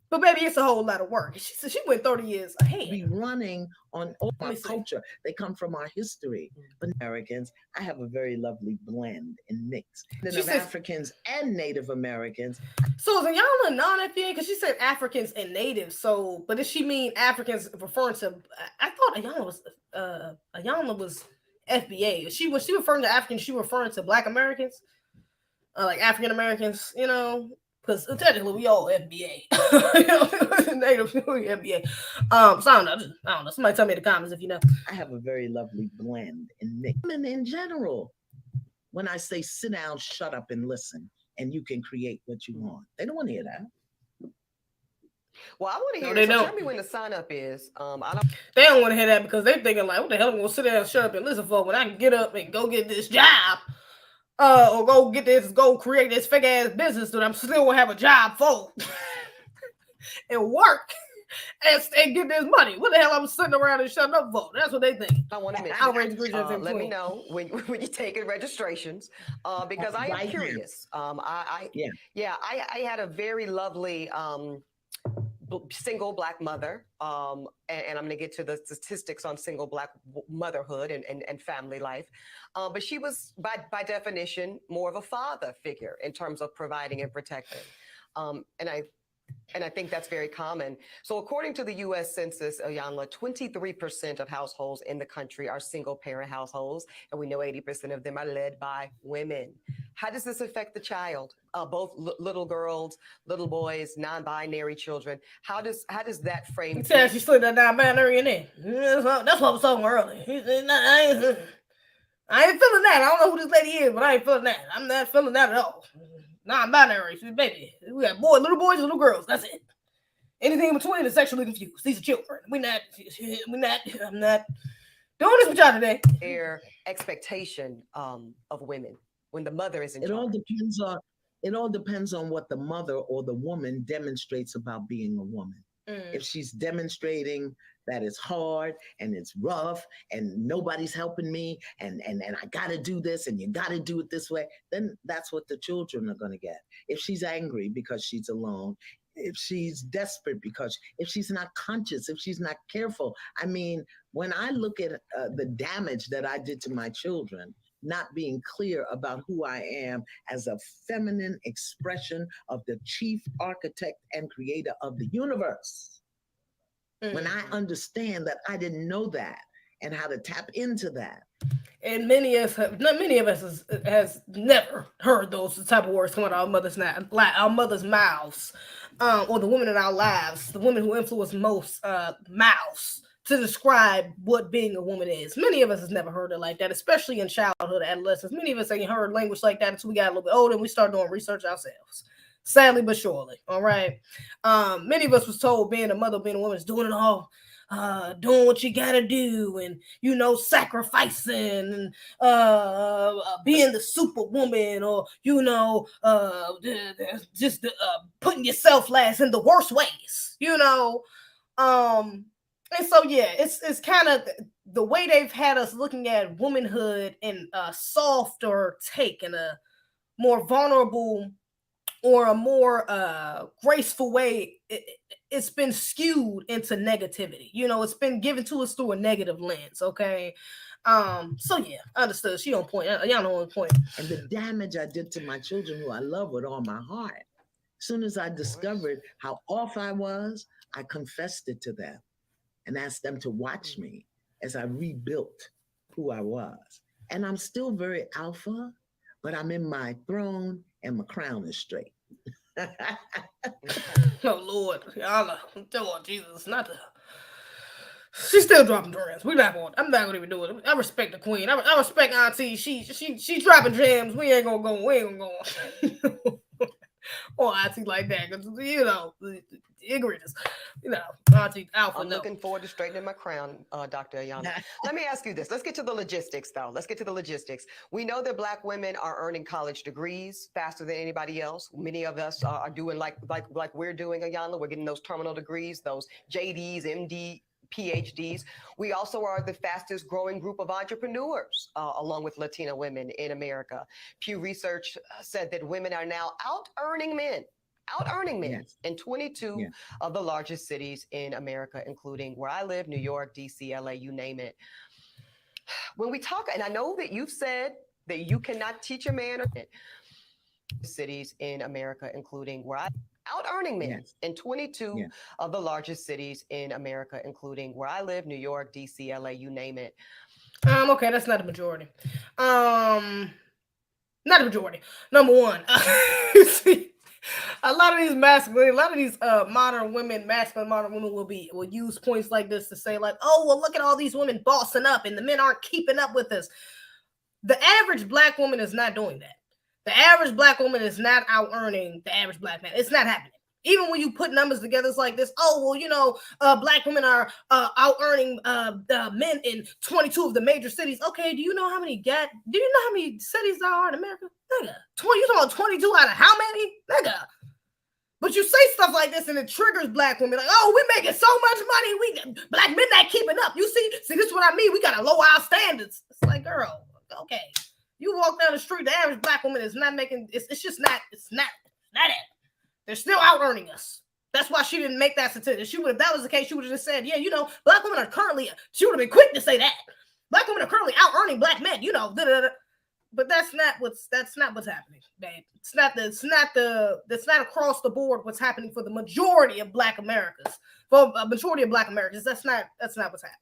But baby, it's a whole lot of work. She said she went 30 years ahead. Be running on our culture. They come from our history. But Americans, I have a very lovely blend and mix of Africans and Native Americans. So is Iyanla non-FBA? Because she said Africans and Natives. So, but does she mean Africans referring to? I thought Iyanla was FBA. She was referring to Africans. She referring to Black Americans, like African Americans. Because technically we all FBA. Native FBA. So I don't know. Somebody tell me in the comments if you know. I have a very lovely blend and mix. Women in general, when I say sit down, shut up, and listen, and you can create what you want. They don't want to hear that. Well, I want to hear it. So tell me when the sign up is. They don't want to hear that because they're thinking like, what the hell am I going to sit down, shut up, and listen for when I can get up and go get this job? Or go create this fake ass business that I'm still gonna have a job for and work and get this money. What the hell I'm sitting around and shutting up for? That's what they think. I want to Outrage mention, Egregious let me NFT. know when you're taking registrations, because I am Right now. curious. I had a very lovely single Black mother, and I'm going to get to the statistics on single Black motherhood and family life. But she was, by definition, more of a father figure in terms of providing and protecting. And I think that's very common. So according to the U.S. Census, Iyanla, 23% of households in the country are single-parent households, and we know 80% of them are led by women. How does this affect the child? Both little girls, little boys, non-binary children. How does that frame? You said she slid that non-binary in there. That's what I was talking about earlier. I ain't feeling that. I don't know who this lady is, but I ain't feeling that. I'm not feeling that at all. Non-binary, baby. We got little boys, little girls. That's it. Anything in between is sexually confused. These are children. I'm not doing this with y'all today. Their expectation of women when the mother is in charge. It all depends on what the mother or the woman demonstrates about being a woman. If she's demonstrating that it's hard and it's rough and nobody's helping me and I got to do this and you got to do it this way, then that's what the children are going to get. If she's angry because she's alone, if she's desperate because if she's not conscious, if she's not careful. I mean, when I look at the damage that I did to my children, not being clear about who I am as a feminine expression of the chief architect and creator of the universe. When I understand that I didn't know that and how to tap into that. And many of us has never heard those type of words come out of our mother's mouths, or the women in our lives, the women who influence most mouths to describe what being a woman is. Many of us has never heard it like that, especially in childhood, adolescence. Many of us ain't heard language like that until we got a little bit older and we started doing research ourselves. Sadly but surely, all right? Many of us was told being a mother, being a woman is doing it all, doing what you gotta do, and sacrificing, and being the superwoman, or just putting yourself last in the worst ways, And so it's kind of the way they've had us looking at womanhood in a softer take, and a more vulnerable or a more graceful way. It's been skewed into negativity. It's been given to us through a negative lens. Okay. So yeah, understood. She on point. Y'all know on point. And the damage I did to my children, who I love with all my heart. As soon as I discovered how off I was, I confessed it to them and asked them to watch me as I rebuilt who I was. And I'm still very alpha, but I'm in my throne and my crown is straight. Oh Lord, Iyanla, oh Jesus, not the. She's still dropping gems. I'm not gonna even do it. I respect the queen. I respect Auntie. She's dropping gems. We ain't gonna go on. Or Auntie like that, because ignorance. Auntie Alpha. I'm looking forward to straightening my crown, Dr. Iyanla. Let me ask you this. Let's get to the logistics, though. We know that Black women are earning college degrees faster than anybody else. Many of us are doing like we're doing, Iyanla. We're getting those terminal degrees, those JDs, MD, PhDs. We also are the fastest growing group of entrepreneurs, along with Latina women in America. Pew Research said that women are now out-earning men Yes. in 22 of the largest cities in America, including where I live, New York, DC, LA, you name it. When we talk, and I know that you've said that you cannot teach a man cities in America, including where I out-earning men in 22 of the largest cities in America, including where I live, New York, DC, LA, you name it. Okay, that's not a majority. Not a majority. Number one, see, a lot of these modern women will use points like this to say, like, oh, well, look at all these women bossing up and the men aren't keeping up with us. The average Black woman is not doing that. The average Black woman is not out-earning the average Black man. It's not happening. Even when you put numbers together, it's like this. Oh, well, Black women are out-earning men in 22 of the major cities. Okay, do you know how many cities there are in America? Nigga, you talking 22 out of how many? Nigga, But you say stuff like this and it triggers black women. Like, oh, we're making so much money. Black men not keeping up. You see, this is what I mean. We got to lower our standards. It's like, girl, okay. You walk down the street, the average black woman is not making, it's not it. They're still out earning us. That's why she didn't make that statistic. If that was the case, she would have just said, yeah, black women are currently, she would have been quick to say that. Black women are currently out earning black men, But that's not what's happening, babe. It's not across the board what's happening for the majority of black Americans. For a majority of black Americans, that's not what's happening.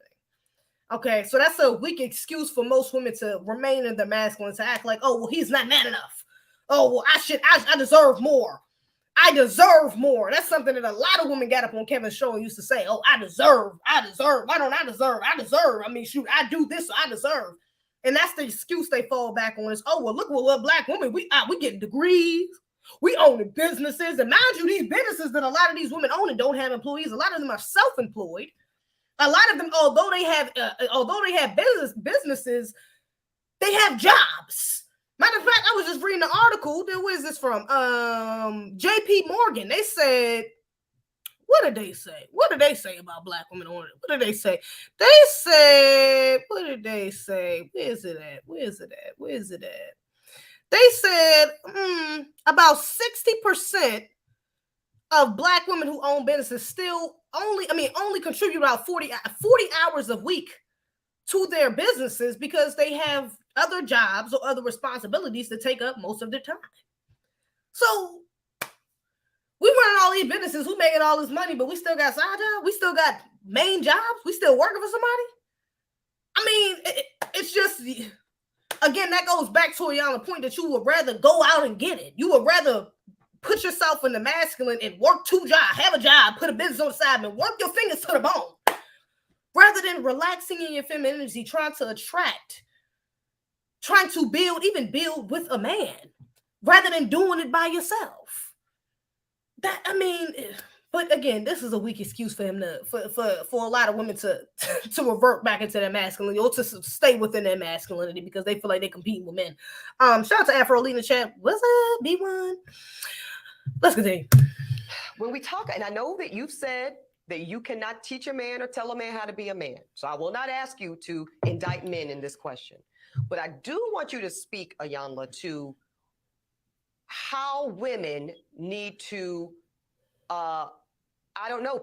Okay, so that's a weak excuse for most women to remain in their masculine, to act like, oh, well, he's not man enough. Oh, well, I deserve more. I deserve more. That's something that a lot of women got up on Kevin's show and used to say, oh, I deserve. Why don't I deserve? I deserve. I mean, shoot, I do this, so I deserve. And that's the excuse they fall back on is, oh, well, look what black women, we getting degrees. We own businesses. And mind you, these businesses that a lot of these women own and don't have employees, a lot of them are self-employed. A lot of them, although they have businesses, they have jobs. Matter of fact, I was just reading an article. Where is this from? J.P. Morgan. They said, what did they say? What did they say about black women on it? What did they say? They said, what did they say? Where is it at? They said about 60% of black women who own businesses still only contribute about 40 hours a week to their businesses because they have other jobs or other responsibilities to take up most of their time. So we running all these businesses, we making all this money, but we still got side jobs, we still got main jobs, we still working for somebody. I mean, it's just, again, that goes back to Iyanla's point that you would rather go out and get it. You would rather put yourself in the masculine and work 2 jobs, have a job, put a business on the side, and work your fingers to the bone, rather than relaxing in your femininity, trying to build with a man, rather than doing it by yourself. But again, this is a weak excuse for him for a lot of women to revert back into their masculinity or to stay within their masculinity because they feel like they're competing with men. Shout out to Afro Lena chat. What's up, B1? Let's continue. When we talk, and I know that you've said that you cannot teach a man or tell a man how to be a man. So I will not ask you to indict men in this question. But I do want you to speak, Iyanla, to how women need to,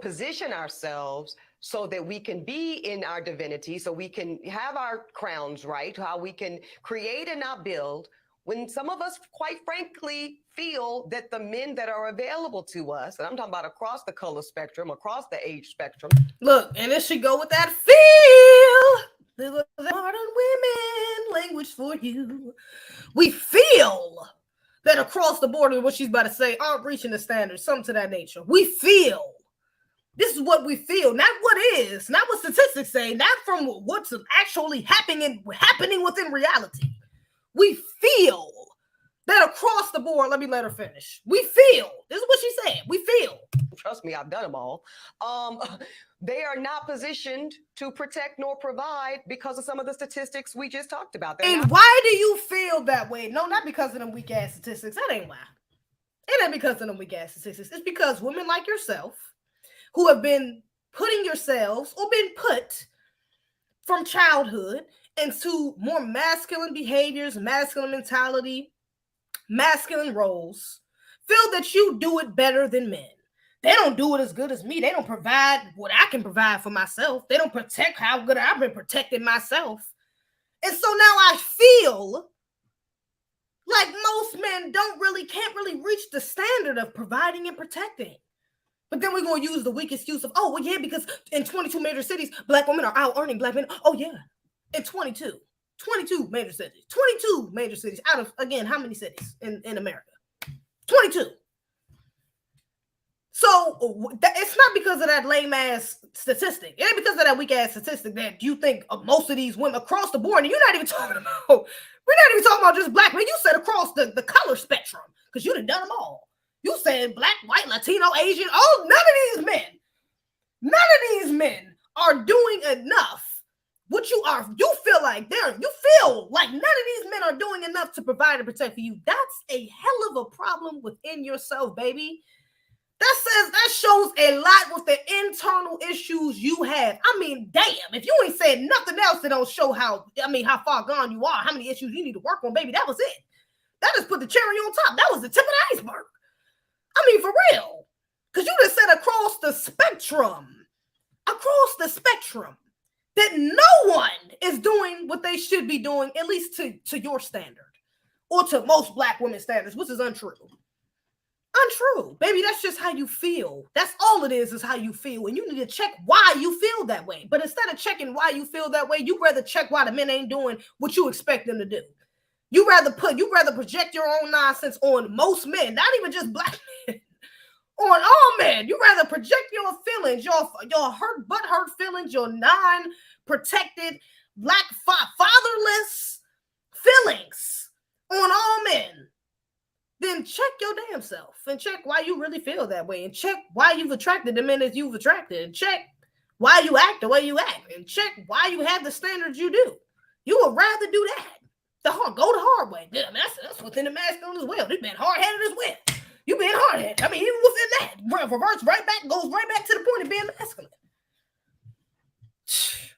position ourselves so that we can be in our divinity, so we can have our crowns right, how we can create and not build, when some of us, quite frankly, feel that the men that are available to us, and I'm talking about across the color spectrum, across the age spectrum. Look, and it should go with that feel. The modern women language for you. We feel that across the board, what she's about to say, aren't reaching the standards, something to that nature. We feel. This is what we feel, not what is, not what statistics say, not from what's actually happening within reality. We feel that across the board, let her finish. We feel, this is what she said, we feel. Trust me, I've done them all. They are not positioned to protect nor provide because of some of the statistics we just talked about. Why do you feel that way? No, not because of them weak ass statistics. That ain't why. It ain't because of them weak ass statistics. It's because women like yourself, who have been putting yourselves or been put from childhood into more masculine behaviors, masculine mentality, masculine roles, feel that you do it better than men. They don't do it as good as me. They don't provide what I can provide for myself. They don't protect how good I've been protecting myself. And so now I feel like most men can't really reach the standard of providing and protecting. But then we're going to use the weak excuse of, oh, well, yeah, because in 22 major cities, black women are out earning black men. Oh, yeah. In 22 major cities. 22 major cities out of, again, how many cities in America? 22. So it's not because of that lame ass statistic. It ain't because of that weak ass statistic that you think of most of these women across the board. And we're not even talking about just black men. You said across the color spectrum because you done them all. You said black, white, Latino, Asian. Oh, none of these men are doing enough. You feel like none of these men are doing enough to provide and protect for you. That's a hell of a problem within yourself, baby. That shows a lot with the internal issues you have. I mean, damn, if you ain't said nothing else that don't show how far gone you are, how many issues you need to work on, baby, that was it. That just put the cherry on top. That was the tip of the iceberg. I mean, for real. Because you just said across the spectrum, that no one is doing what they should be doing, at least to your standard, or to most Black women's standards, which is untrue. Untrue. Baby, that's just how you feel. That's all it is how you feel. And you need to check why you feel that way. But instead of checking why you feel that way, you rather check why the men ain't doing what you expect them to do. You rather project your own nonsense on most men, not even just Black men, on all men. You rather project your feelings, your hurt feelings, your non-protected Black fatherless feelings on all men. Then check your damn self and check why you really feel that way, and check why you've attracted the men that you've attracted, and check why you act the way you act, and check why you have the standards you do. You would rather do that. Go the hard way. Yeah, that's within the masculine as well. They've been hard-headed as well. You being hard-headed. I mean, even within that, goes right back to the point of being masculine.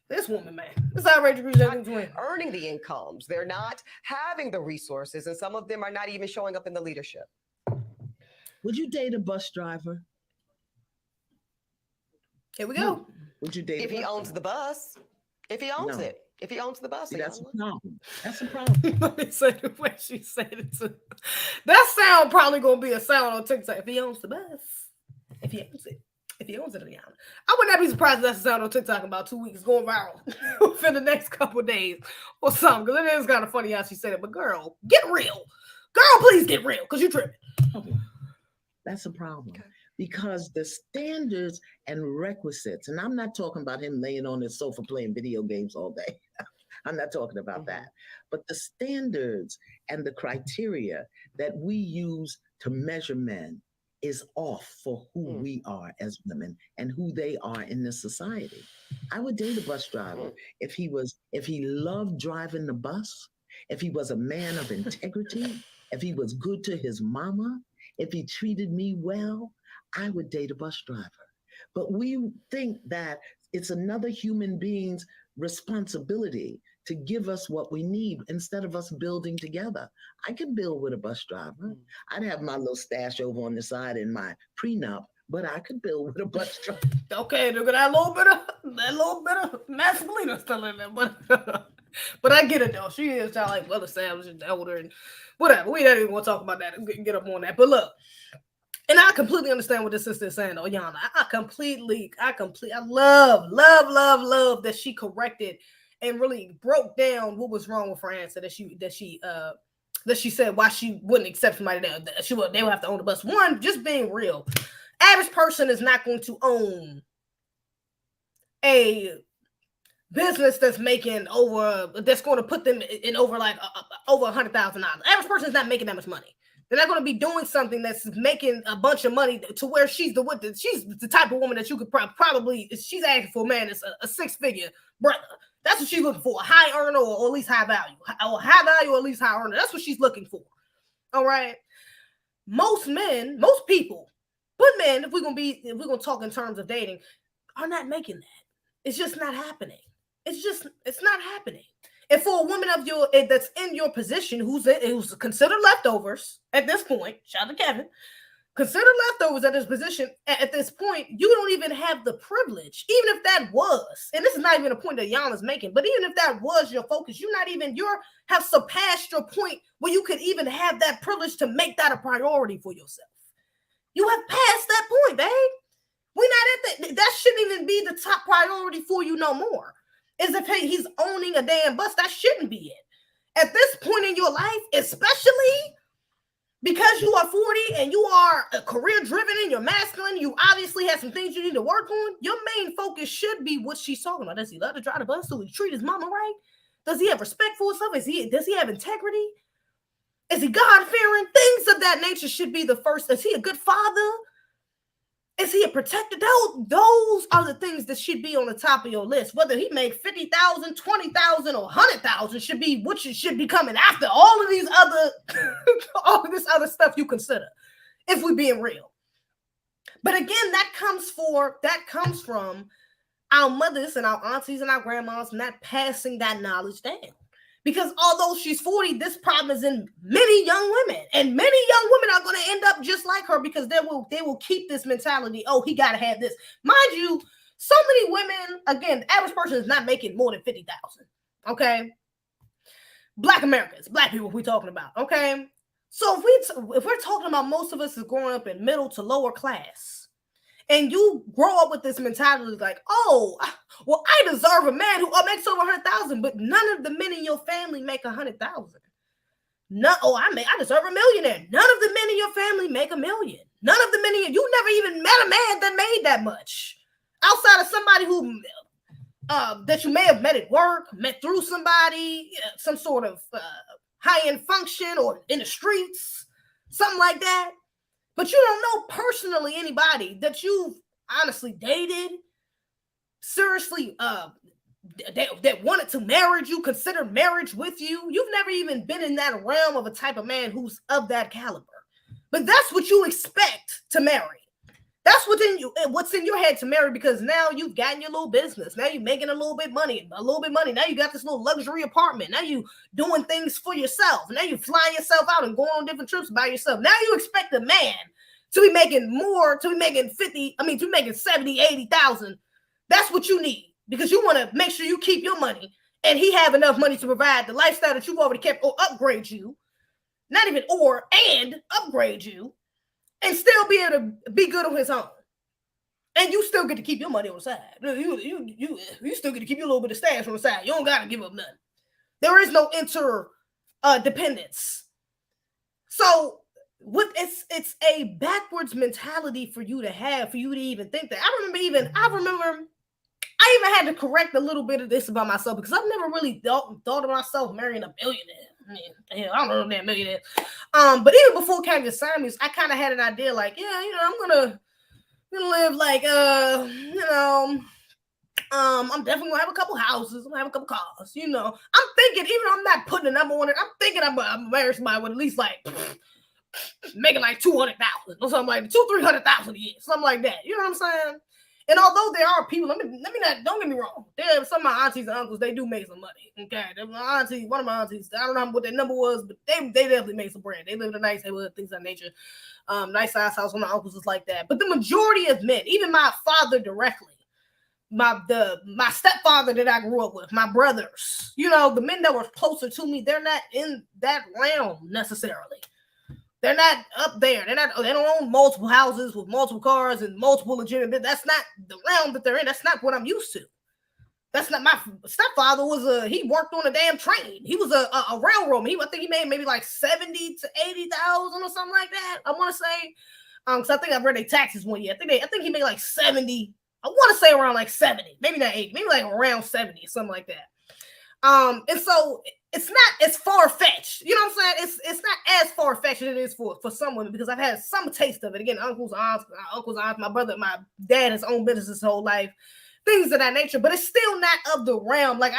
This woman, man, this outrageous earning the incomes. They're not having the resources, and some of them are not even showing up in the leadership. Would you date a bus driver? Here we go. Would you date if he owns the bus? If he owns it. If he owns the bus, that's a problem. That's a problem. Let me say the way she said it too. That sound probably gonna be a sound on TikTok. If he owns the bus, if he owns it, Iyanla. I would not be surprised if that's a sound on TikTok in about 2 weeks, going viral within the next couple of days or something. Because it is kind of funny how she said it. But girl, get real. Girl, please get real, because you're tripping. That's a problem. Okay. Because the standards and requisites, and I'm not talking about him laying on his sofa playing video games all day. I'm not talking about that. But the standards and the criteria that we use to measure men is off for who we are as women and who they are in this society. I would date a bus driver if he loved driving the bus, if he was a man of integrity, if he was good to his mama, if he treated me well. I would date a bus driver. But we think that it's another human being's responsibility to give us what we need instead of us building together. I could build with a bus driver. I'd have my little stash over on the side in my prenup, but I could build with a bus driver. Okay, look at that little bit of masculine still in there, but I get it though. She is kind of like well established and older and whatever. We don't even want to talk about that. Get up on that. But look. And I completely understand what this sister is saying, though, Iyanla. I love that she corrected and really broke down what was wrong with her answer. That she said why she wouldn't accept somebody that they would have to own the bus. One, just being real, average person is not going to own a business that's going to put them in over $100,000. Average person is not making that much money. They're not going to be doing something that's making a bunch of money to where she's the type of woman that you could probably, she's asking for a man that's a six-figure brother. That's what she's looking for, a high earner or at least high value. Or high value or at least high earner. That's what she's looking for. All right? Most people, but men, if we're going to talk in terms of dating, are not making that. It's just not happening. It's not happening. And for a woman that's in your position, who's considered leftovers at this point, shout out to Kevin, considered leftovers at this position at this point, you don't even have the privilege, even if that was, and this is not even a point that Iyanla's making, but even if that was your focus, you have surpassed your point where you could even have that privilege to make that a priority for yourself. You have passed that point, babe. We're not at that shouldn't even be the top priority for you no more. Is if he's owning a damn bus, that shouldn't be it. At this point in your life, especially because you are 40 and you are career driven and you're masculine, you obviously have some things you need to work on. Your main focus should be what she's talking about. Does he love to drive the bus? Does he treat his mama right? Does he have respect for himself? Does he have integrity? Is he God-fearing? Things of that nature should be the first. Is he a good father? Is he a protector? Those are the things that should be on the top of your list. Whether he make 50,000, 20,000, or 100,000 should be what you should be coming after all of these other, all of this other stuff you consider. If we're being real, But again, that comes from our mothers and our aunties and our grandmas not passing that knowledge down. Because although she's 40, this problem is in many young women, and many young women are going to end up just like her because they will keep this mentality. Oh, he got to have this. Mind you, so many women, again, the average person is not making more than 50,000. Okay, Black Americans, Black people, we're talking about. Okay, so if we're talking about most of us is growing up in middle to lower class, and you grow up with this mentality like, oh, well, I deserve a man who makes over 100,000, but none of the men in your family make 100,000. No, I deserve a millionaire. None of the men in your family make $1 million. None of the men you never even met a man that made that much. Outside of somebody who that you may have met at work, met through somebody, some sort of high-end function or in the streets, something like that. But you don't know personally anybody that you've honestly dated, seriously, that wanted to marry you, consider marriage with you. You've never even been in that realm of a type of man who's of that caliber. But that's what you expect to marry. That's what's in your head to marry, because now you've gotten your little business. Now you're making a little bit money. Now you got this little luxury apartment. Now you doing things for yourself. Now you flying yourself out and going on different trips by yourself. Now you expect a man to be making more, to be making 70, 80,000. That's what you need, because you want to make sure you keep your money and he have enough money to provide the lifestyle that you've already kept, or upgrade you. And upgrade you. And still be able to be good on his own. And you still get to keep your money on the side. You still get to keep your little bit of stash on the side. You don't got to give up nothing. There is no interdependence. So it's a backwards mentality for you to have, for you to even think that. I remember I even had to correct a little bit of this about myself, because I've never really thought of myself marrying a billionaire. I don't know that millionaire. But even before it came to Sammy's, I kind of had an idea like, I'm gonna live like, I'm definitely gonna have a couple houses. I'm gonna have a couple cars. I'm thinking, even though I'm not putting a number on it, I'm thinking I'm gonna marry somebody with at least like making like 200,000 or something like 200,000-300,000 a year, something like that. You know what I'm saying? And although there are people, don't get me wrong. There, some of my aunties and uncles, they do make some money. Okay, one of my aunties, I don't know what their number was, but they definitely made some bread. They live in a nice neighborhood, things of that nature. Nice size house. One of my uncles is like that. But the majority of men, even my father directly, my stepfather that I grew up with, my brothers, the men that were closer to me, they're not in that realm necessarily. They're not up there. They don't own multiple houses with multiple cars and multiple legitimate. That's not the realm that they're in. That's not what I'm used to. That's not my stepfather he worked on a damn train. He was a railroad. I think he made maybe like 70 to 80,000 or something like that. I want to say, because I think I read their taxes one year. I think he made like 70. I want to say around like 70, maybe not 80, maybe like around 70 or something like that. And so it's not as far-fetched. You know what I'm saying? It's not as far-fetched as it is for some women, because I've had some taste of it. Again, uncles, aunts, my brother, my dad has owned business his whole life, things of that nature, but it's still not of the realm. Like,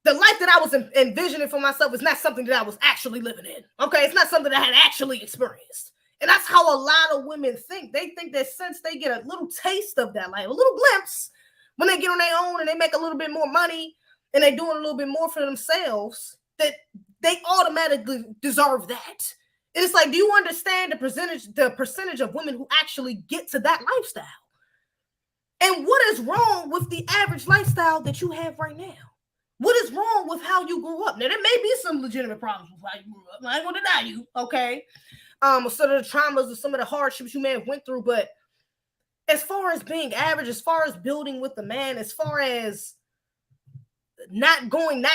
the life that I was envisioning for myself is not something that I was actually living in. Okay, it's not something that I had actually experienced. And that's how a lot of women think. They think that since they get a little taste of that life, a little glimpse, when they get on their own and they make a little bit more money and they're doing a little bit more for themselves, that they automatically deserve that. And it's like, do you understand the percentage of women who actually get to that lifestyle? And what is wrong with the average lifestyle that you have right now? What is wrong with how you grew up? Now, there may be some legitimate problems with how you grew up. I ain't gonna deny you, okay? Some of the traumas or some of the hardships you may have went through, but as far as being average, as far as building with the man, as far as not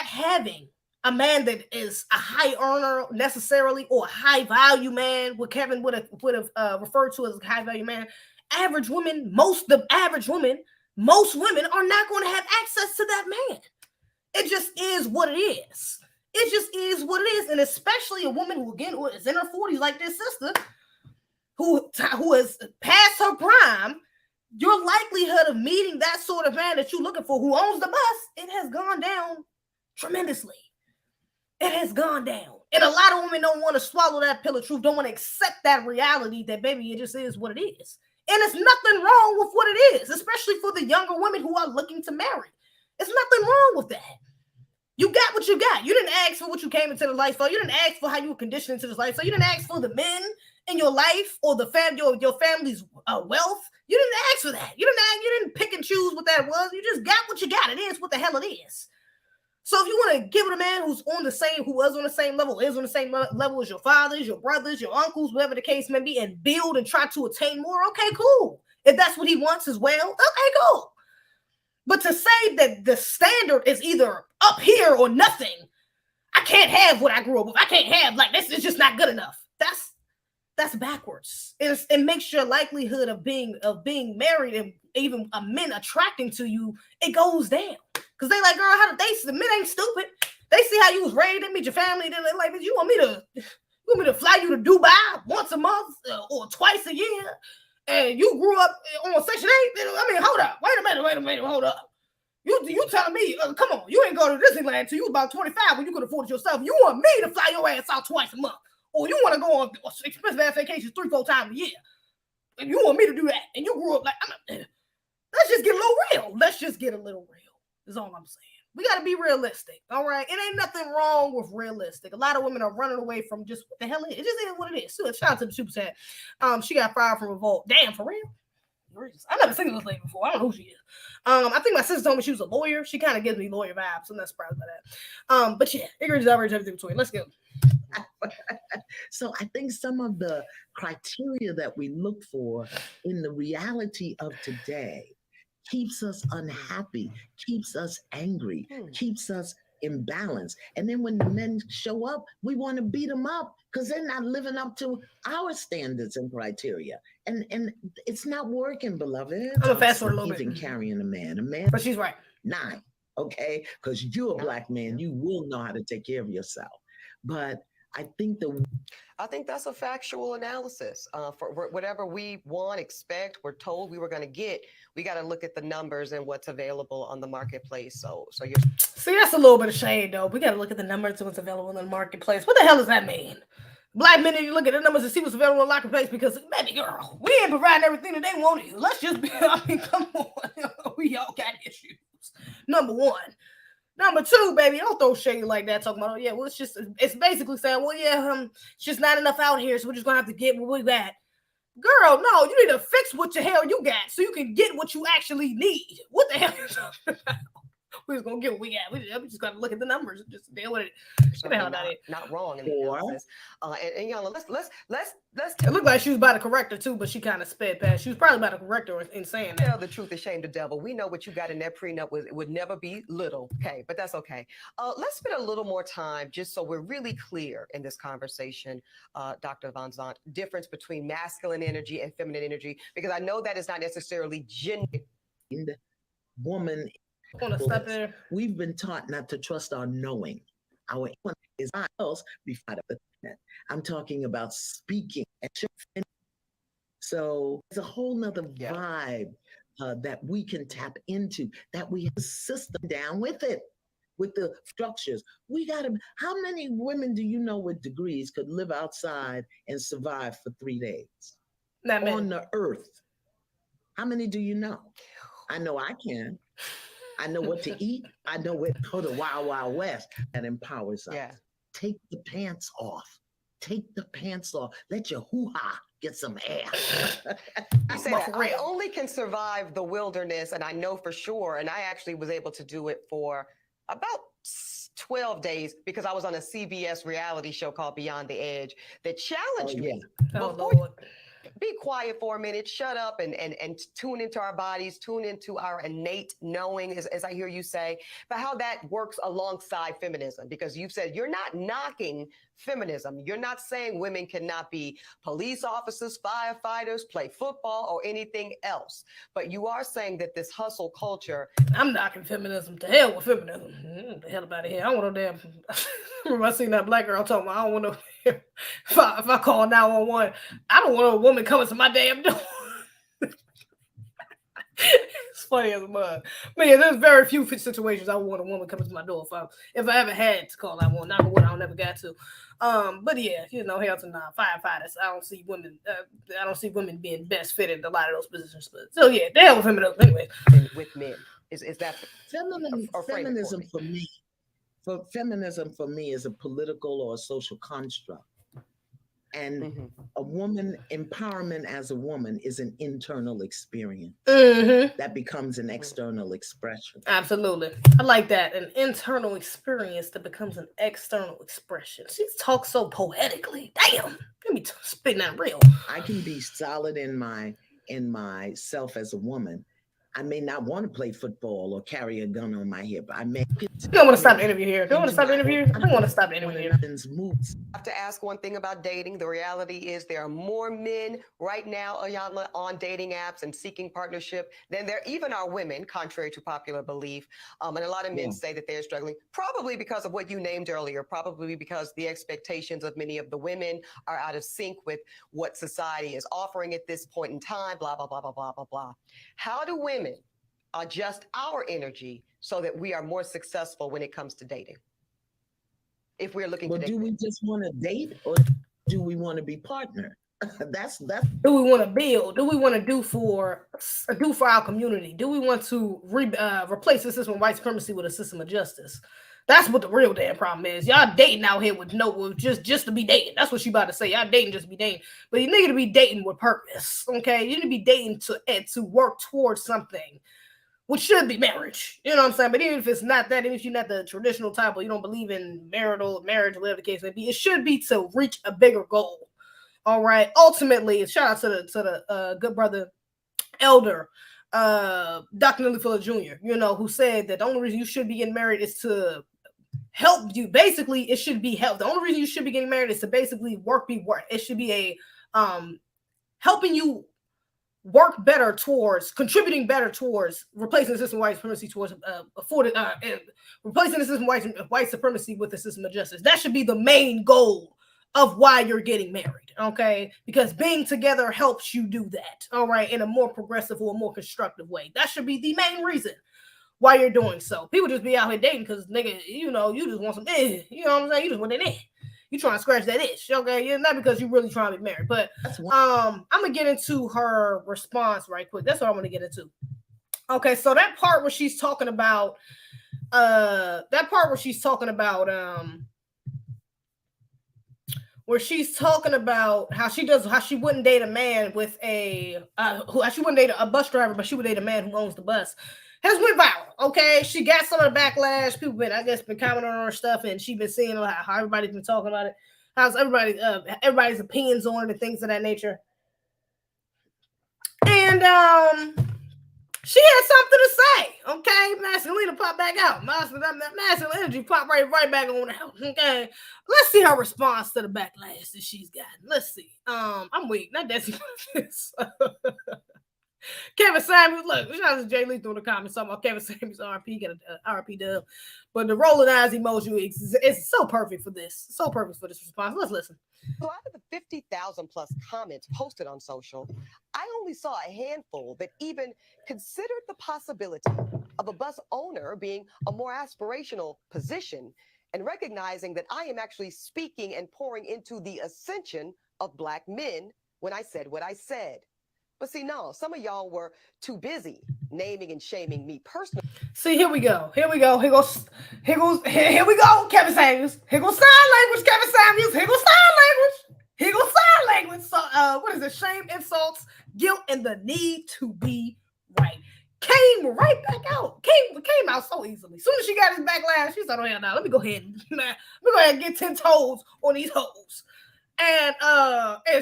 having a man that is a high earner necessarily, or a high value man, what Kevin would have referred to as a high value man, most women are not going to have access to that man. It just is what it is. It just is what it is. And especially a woman who is in her 40s, like this sister, who has passed her prime, your likelihood of meeting that sort of man that you're looking for, who owns the bus, it has gone down tremendously. It has gone down. And a lot of women don't want to swallow that pill of truth, don't want to accept that reality that, baby, it just is what it is. And it's nothing wrong with what it is, especially for the younger women who are looking to marry. There's nothing wrong with that. You got what you got. You didn't ask for what you came into the life for. You didn't ask for how you were conditioned into this life. So you didn't ask for the men in your life or the your family's wealth. You didn't ask for that. You didn't pick and choose what that was. You just got what you got. It is what the hell it is. So if you want to give it a man who was on the same level, is on the same level as your fathers, your brothers, your uncles, whatever the case may be, and build and try to attain more, okay, cool. If that's what he wants as well, okay, cool. But to say that the standard is either up here or nothing, I can't have what I grew up with. I can't have, like, this is just not good enough. That's backwards. It makes your likelihood of being married and even a men attracting to you, it goes down. Because they like, girl, how did the men ain't stupid. They see how you was raised, they meet your family, then they're like, you want me to fly you to Dubai once a month or twice a year? And you grew up on Section 8? I mean, hold up. Wait a minute, hold up. You telling me, come on, you ain't go to Disneyland until you was about 25 when you could afford it yourself. You want me to fly your ass out twice a month. Or you want to go on expensive ass vacations 3-4 times a year. And you want me to do that. And you grew up like, let's just get a little real. Let's just get a little real. Is all I'm saying. We got to be realistic. All right. It ain't nothing wrong with realistic. A lot of women are running away from just what the hell it is. It just ain't what it is. So, shout out to the super chat. She got fired from Revolt. Damn, for real? I've never seen this lady before. I don't know who she is. I think my sister told me she was a lawyer. She kind of gives me lawyer vibes. I'm not surprised by that. But yeah, ignorance, outrage, everything between. Let's go. So I think some of the criteria that we look for in the reality of today keeps us unhappy, keeps us angry, keeps us imbalanced. And then when the men show up, we want to beat them up because they're not living up to our standards and criteria. And it's not working, beloved. I'm going to fast forward a little bit. Even carrying a man, But she's right. 9, okay? Because you're a black man, you will know how to take care of yourself. But I think that's a factual analysis. For whatever we want, expect, we're told we were going to get, we got to look at the numbers and what's available on the marketplace. So you're see, that's a little bit of shade, though. We got to look at the numbers and what's available in the marketplace. What the hell does that mean? Black men, you look at the numbers and see what's available in the marketplace because, baby girl, we ain't providing everything that they want you. Let's just be, I mean, come on. We all got issues. Number one. Number two, baby, don't throw shade like that. Talking about, oh yeah, well, it's basically saying, well, yeah, it's just not enough out here, so we're just gonna have to get what we got. Girl, no, you need to fix what the hell you got so you can get what you actually need. What the hell are you talking about? We're just gonna get what we got. We just gotta look at the numbers and just deal with it. Get the hell out of here. Not wrong in the analysis. And Iyanla, let's it looked like she was about to correct her too, but she kind of sped past. She was probably about to correct her in saying that. Tell the truth and shame the devil. We know what you got in that prenup would never be little. Okay, but that's okay. Let's spend a little more time just so we're really clear in this conversation, Dr. Van Zandt, difference between masculine energy and feminine energy, because I know that is not necessarily gender. Woman. Step there. We've been taught not to trust our knowing. Our is not else before the internet. I'm talking about speaking. So it's a whole nother vibe that we can tap into, that we have a system down with it, with the structures. How many women do you know with degrees could live outside and survive for 3 days? On the earth? How many do you know? I know I can. I know what to eat. I know where to go to Wild Wild West. That empowers us. Yeah. Take the pants off. Take the pants off. Let your hoo-ha get some air. You say that I only can survive the wilderness, and I know for sure, and I actually was able to do it for about 12 days because I was on a CBS reality show called Beyond the Edge that challenged me. Oh, Lord. Be quiet for a minute, shut up and tune into our bodies, tune into our innate knowing, as I hear you say, but how that works alongside feminism, because you've said you're not knocking feminism. You're not saying women cannot be police officers, firefighters, play football, or anything else. But you are saying that this hustle culture. I'm knocking feminism. To hell with feminism. The hell about it here. I don't want no damn. Remember I seen that black girl talking about, I don't want no. If I call 911, I don't want a woman coming to my damn door. It's funny as a mug. But yeah, there's very few situations I would want a woman coming to my door if I ever had to call that one. Not one I never got to. But yeah, you know, hell to nah, firefighters. I don't see women being best fitted in a lot of those positions. But so yeah, the hell with him anyway. With men is that feminism for me? For feminism for me is a political or a social construct. And a woman empowerment as a woman is an internal experience that becomes an external expression. Absolutely. I like that. An internal experience that becomes an external expression. She talks so poetically. Damn. Let me spitting that real. I can be solid in myself as a woman. I may not want to play football or carry a gun on my hip. I may. You don't want to stop the interview here. Don't want to stop the interview. I don't want to stop the interview here. I have to ask one thing about dating. The reality is there are more men right now, Iyanla, on dating apps and seeking partnership than there even are women, contrary to popular belief. And a lot of men say that they're struggling, probably because of what you named earlier, probably because the expectations of many of the women are out of sync with what society is offering at this point in time, blah, blah, blah, blah, blah, blah, blah. How do women adjust our energy so that we are more successful when it comes to dating? If we're looking to date. Do we just want to date or do we want to be partner? That's do we want to build? Do we want to do for our community? Do we want to replace the system of white supremacy with a system of justice? That's what the real damn problem is. Y'all dating out here with just to be dating. That's what she about to say. Y'all dating just to be dating. But you need to be dating with purpose. Okay, you need to be dating to work towards something, which should be marriage. You know what I'm saying? But even if it's not that, even if you're not the traditional type or you don't believe in marriage, whatever the case may be, it should be to reach a bigger goal. All right. Ultimately, shout out to the good brother, elder, Dr. Nelly Fuller Jr., you know, who said that the only reason you should be getting married is to help you. Basically, it should be help. The only reason you should be getting married is to basically work. It should be a helping you work better towards contributing better towards replacing the system of white supremacy towards replacing the system of white supremacy with the system of justice. That should be the main goal of why you're getting married, okay? Because being together helps you do that, all right, in a more progressive or a more constructive way. That should be the main reason why you're doing so. People just be out here dating because, nigga, you know, you just want some, you know what I'm saying? You just want that You trying to scratch that itch, okay? Yeah, not because you really trying to be married. But I'm gonna get into her response right quick. That's what I'm gonna get into. Okay, so that part where she's talking about, how she wouldn't date a man with how she wouldn't date a bus driver, but she would date a man who owns the bus, has went viral. Okay, she got some of the backlash. People been commenting on her stuff, and she's been seeing how everybody's been talking about it. How's everybody's opinions on it and things of that nature. And she had something to say. Okay, masculine popped back out. Masculine energy popped right back on the house. Okay, let's see her response to the backlash that she's gotten. Let's see. I'm weak. Not that this. Kevin Samuels, look, shout out to Jay Lethal in the comments talking about Kevin Samuels R.I.P. got an R.I.P. dub. But the rolling eyes emoji is so perfect for this. So perfect for this response. Let's listen. So out of the 50,000 plus comments posted on social, I only saw a handful that even considered the possibility of a bus owner being a more aspirational position and recognizing that I am actually speaking and pouring into the ascension of Black men when I said what I said. But see, no, some of y'all were too busy naming and shaming me personally. See, here we go. Here we go, Kevin Samuels. Here goes sign language, Kevin Samuels. Here goes sign language. So, what is it? Shame, insults, guilt, and the need to be right. Came right back out. Came out so easily. As soon as she got his backlash, she said, "Oh yeah, now let me go ahead and get 10 toes on these hoes, and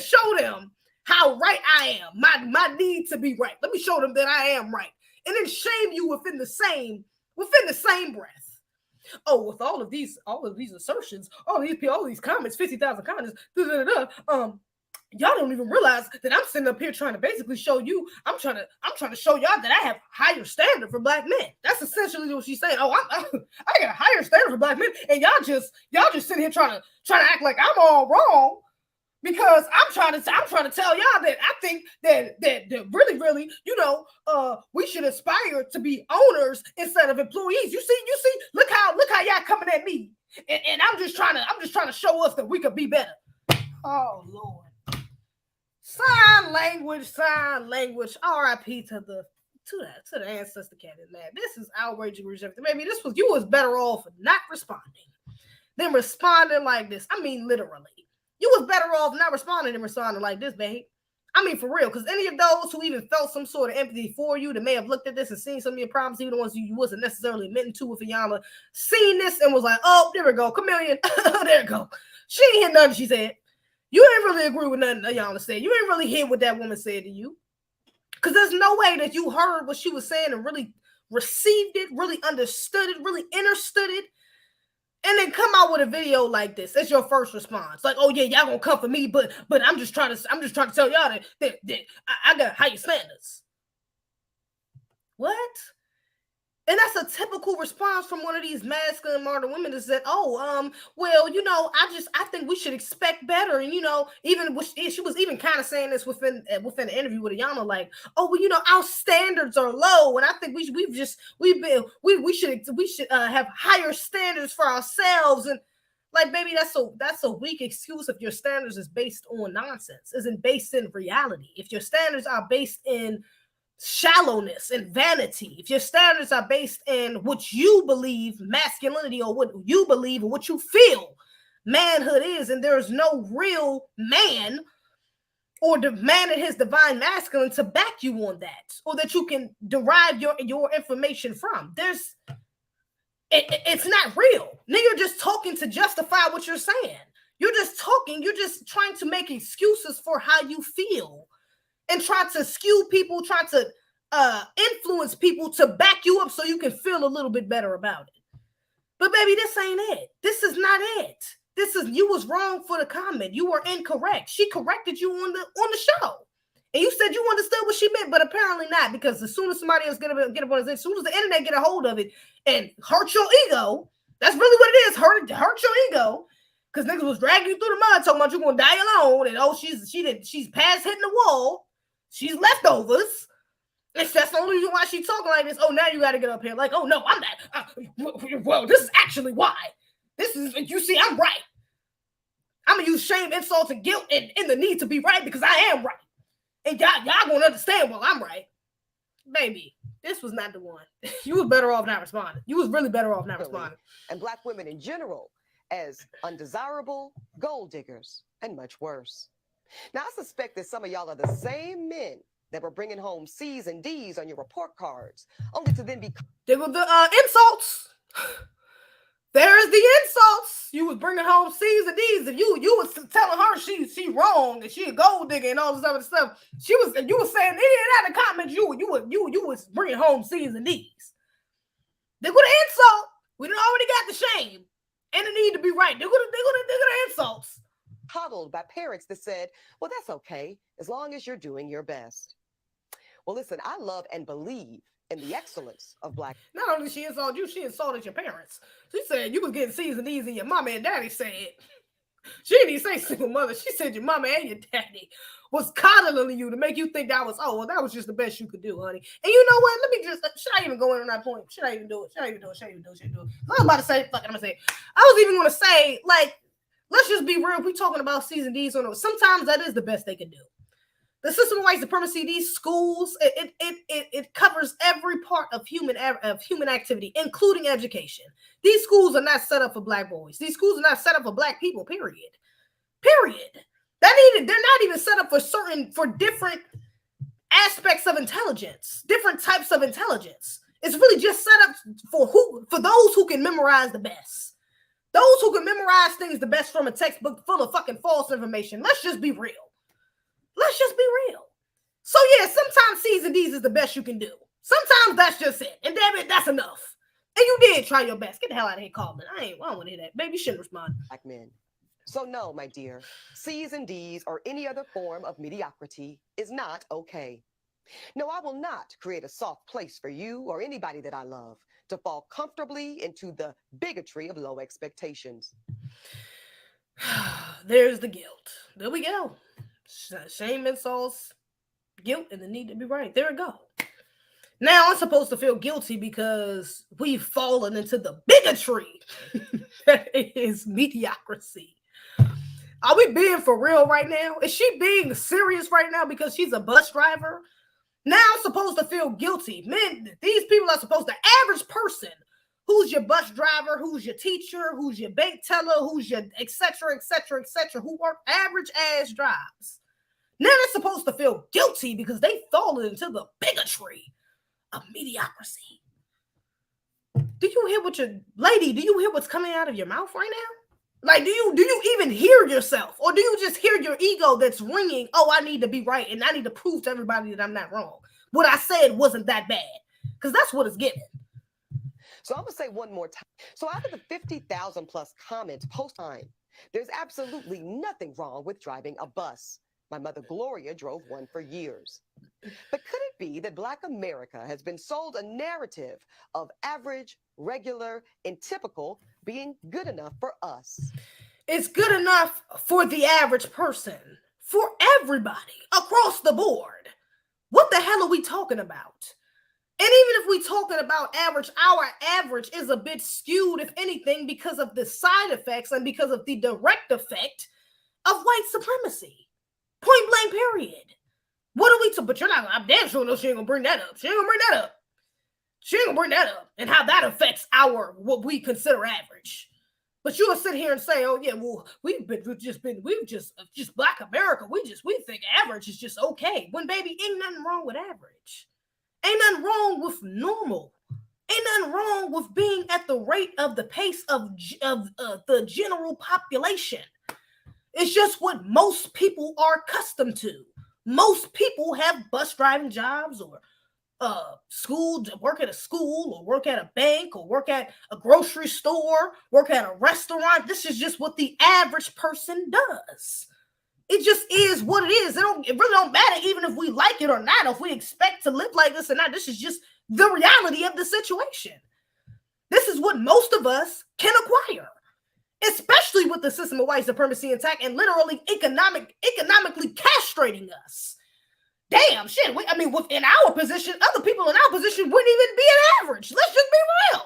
show them how right I am. My need to be right. Let me show them that I am right, and then shame you within the same breath. Oh, with all of these assertions, all these comments, 50,000 comments, y'all don't even realize that I'm sitting up here trying to basically show you. I'm trying to show y'all that I have higher standard for Black men. That's essentially what she's saying. Oh, I got a higher standard for Black men, and y'all just sitting here trying to act like I'm all wrong Because I'm trying to tell y'all that I think that really, we should aspire to be owners instead of employees. You see, look how y'all coming at me, and I'm just trying to show us that we could be better. Oh Lord, sign language. R.I.P. to the ancestor canon, man. This is outrageous. Maybe you was better off not responding than responding like this. I mean, literally. You was better off not responding than responding like this, babe. I mean, for real. Because any of those who even felt some sort of empathy for you that may have looked at this and seen some of your problems, even the ones you wasn't necessarily admitting to with Iyanla, seen this and was like, oh, there we go, chameleon. There we go. She ain't hear nothing she said. You ain't really agree with nothing Iyanla said. You ain't really hear what that woman said to you. Because there's no way that you heard what she was saying and really received it, really understood it, really understood it. And then come out with a video like this. That's your first response. Like, oh yeah, y'all gonna come for me, but I'm just trying to tell y'all that I got higher standards. What? And that's a typical response from one of these masculine modern women that said, well, I think we should expect better. And, even she was even kind of saying this within the interview with Iyanla, like, our standards are low. And I think we should have higher standards for ourselves. And like, baby, that's a weak excuse if your standards is based on nonsense, isn't based in reality. If your standards are based in shallowness and vanity, if your standards are based in what you believe masculinity or what you believe or what you feel manhood is, and there's no real man or the man in his divine masculine to back you on that, or that you can derive your information from, it's not real. Now you're just talking to justify what you're saying. You're just trying to make excuses for how you feel and try to skew people, try to influence people to back you up so you can feel a little bit better about it. But baby, this ain't it. This is not it. You was wrong for the comment. You were incorrect. She corrected you on the show. And you said you understood what she meant, but apparently not, because as soon as somebody else get up on it, as soon as the internet get a hold of it and hurt your ego, that's really what it is, hurt your ego. Because niggas was dragging you through the mud talking about you gonna die alone, and she's past hitting the wall. She's leftovers. That's the only reason why she's talking like this. Oh, now you got to get up here. Like, oh, no, I'm not. Well, this is actually why. You see, I'm right. I'm going to use shame, insult, and guilt and the need to be right because I am right. And y'all going to understand, well, I'm right. Baby, this was not the one. You was better off not responding. You was really better off not responding. And Black women in general as undesirable, gold diggers, and much worse. Now, I suspect that some of y'all are the same men that were bringing home C's and D's on your report cards, only to then be... They were the insults. There's the insults. You was bringing home C's and D's, and you was telling her she wrong and she a gold digger and all this other stuff. You was saying any of that in the comments. You was bringing home C's and D's. They would have insult. We done already got the shame and the need to be right. They would have insults. Coddled by parents that said, well, that's okay, as long as you're doing your best. Well, listen, I love and believe in the excellence of Black. Not only she insulted you, she insulted your parents. She said you was getting C's and D's, and your mama and daddy said. She didn't even say single mother. She said your mama and your daddy was coddling you to make you think that was just the best you could do, honey. And you know what? Let me just, should I even go in on that point? Should I even do it? I was about to say, fuck it, I'm going to say, I was even going to say, like, let's just be real. If we're talking about C's and D's, sometimes that is the best they can do. The system of white supremacy, these schools, it covers every part of human activity, including education. These schools are not set up for Black boys. These schools are not set up for Black people, period. They're not even set up for different aspects of intelligence, different types of intelligence. It's really just set up for those who can memorize the best. Those who can memorize things the best from a textbook full of fucking false information. Let's just be real. So yeah, sometimes C's and D's is the best you can do. Sometimes that's just it. And damn it, that's enough. And you did try your best. Get the hell out of here, Coleman. I don't want to hear that. Baby, you shouldn't respond. Black men. So no, my dear, C's and D's or any other form of mediocrity is not okay. No, I will not create a soft place for you or anybody that I love to fall comfortably into the bigotry of low expectations. There's the guilt. there we go. Shame, insults, guilt, and the need to be right. There we go. Now I'm supposed to feel guilty because we've fallen into the bigotry that is mediocrity. Are we being for real right now? Is she being serious right now because she's a bus driver? Now I'm supposed to feel guilty. Men, these people are supposed to, average person, who's your bus driver, who's your teacher, who's your bank teller, who's your et cetera, who work average ass jobs. Now they're supposed to feel guilty because they fallen into the bigotry of mediocrity. Do you hear what do you hear what's coming out of your mouth right now? Like, do you even hear yourself? Or do you just hear your ego that's ringing, oh, I need to be right and I need to prove to everybody that I'm not wrong? What I said wasn't that bad. Because that's what it's giving. So I'm going to say one more time. So out of the 50,000 plus comments post time, there's absolutely nothing wrong with driving a bus. My mother, Gloria, drove one for years. But could it be that Black America has been sold a narrative of average, regular, and typical being good enough for us? It's good enough for the average person, for everybody, across the board. What the hell are we talking about? And even if we're talking about average, our average is a bit skewed, if anything, because of the side effects and because of the direct effect of white supremacy. Point blank, period. What are we to? But you're not, I'm damn sure no, she ain't gonna bring that up. She ain't gonna bring that up. She ain't gonna bring that up and how that affects what we consider average. But you'll sit here and say, oh yeah, well, we've just Black America. We think average is just okay. When baby, ain't nothing wrong with average. Ain't nothing wrong with normal. Ain't nothing wrong with being at the rate of the pace of the general population. It's just what most people are accustomed to. Most people have bus driving jobs or school, work at a school or work at a bank or work at a grocery store, work at a restaurant. This is just what the average person does. It just is what it is. It really don't matter even if we like it or not, if we expect to live like this or not. This is just the reality of the situation. This is what most of us can acquire, especially with the system of white supremacy intact and literally economically castrating us. Damn shit. Within our position, other people in our position wouldn't even be an average. Let's just be real.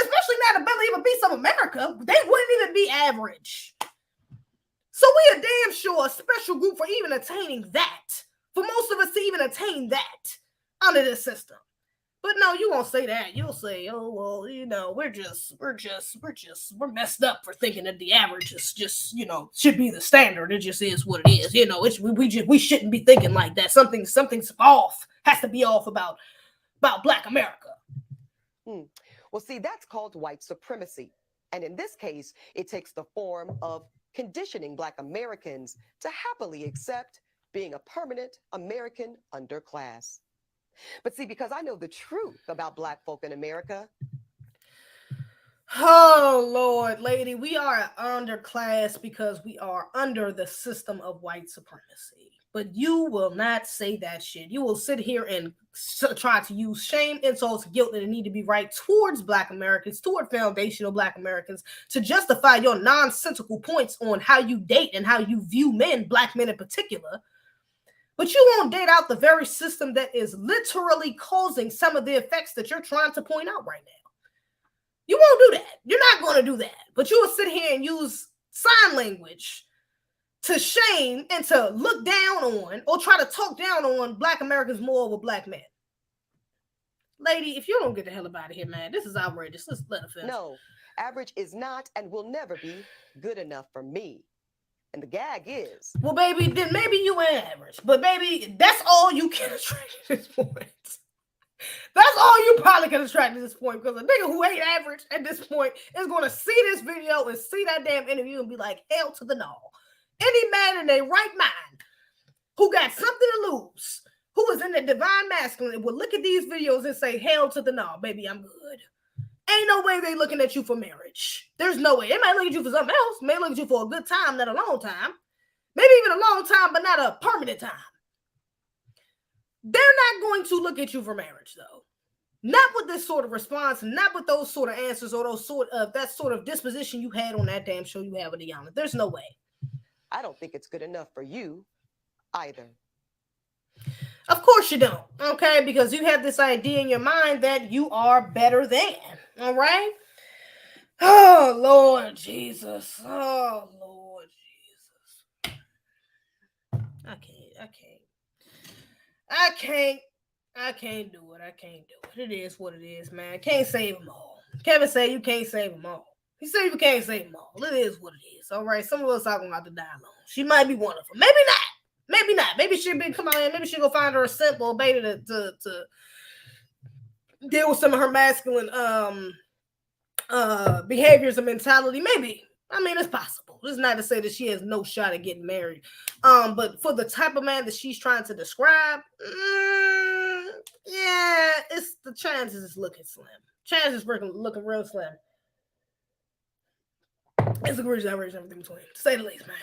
Especially now the Belly even beats of America, they wouldn't even be average. So we are damn sure a special group for even attaining that. For most of us to even attain that under this system. But no, you won't say that. You'll say, oh, well, we're messed up for thinking that the average is just, should be the standard. It just is what it is. We shouldn't be thinking like that. Something's off, has to be off about Black America. Well, see, that's called white supremacy. And in this case, it takes the form of conditioning Black Americans to happily accept being a permanent American underclass. But see, because I know the truth about Black folk in America. Oh, Lord, lady, we are underclass because we are under the system of white supremacy. But you will not say that shit. You will sit here and try to use shame, insults, guilt, and the need to be right towards Black Americans, toward foundational Black Americans, to justify your nonsensical points on how you date and how you view men, Black men in particular. But you won't date out the very system that is literally causing some of the effects that you're trying to point out right now. You won't do that. You're not going to do that. But you will sit here and use sign language to shame and to look down on or try to talk down on Black Americans more over Black men. Lady, if you don't get the hell up out of here, man, this is outrageous. Let's let her finish. No, average is not and will never be good enough for me. And the gag is, well, baby, then maybe you ain't average. But baby, that's all you can attract at this point. That's all you probably can attract at this point, because a nigga who ain't average at this point is going to see this video and see that damn interview and be like, hell to the no. Any man in their right mind who got something to lose, who is in the divine masculine, will look at these videos and say, hell to the no, baby, I'm good. Ain't no way they looking at you for marriage. There's no way. They might look at you for something else. May look at you for a good time, not a long time. Maybe even a long time, but not a permanent time. They're not going to look at you for marriage, though. Not with this sort of response, not with those sort of answers or that sort of disposition you had on that damn show you had with Iyanla. There's no way. I don't think it's good enough for you either. Of course you don't, okay? Because you have this idea in your mind that you are better than, all right? Oh, Lord Jesus. Oh, Lord Jesus. I can't do it. I can't do it. It is what it is, man. Can't save them all. Kevin said you can't save them all. He said you can't save them all. It is what it is. All right. Some of us are going to have to die alone. She might be one of them. Maybe not. Maybe not. Maybe she'll be come out here. Maybe she'll go find her a simple beta to deal with some of her masculine behaviors and mentality. Maybe. I mean, it's possible. It's not to say that she has no shot at getting married. But for the type of man that she's trying to describe, yeah, it's the chances is looking slim. Chances looking real slim. It's egregious, outrageous, everything between. To say the least, man.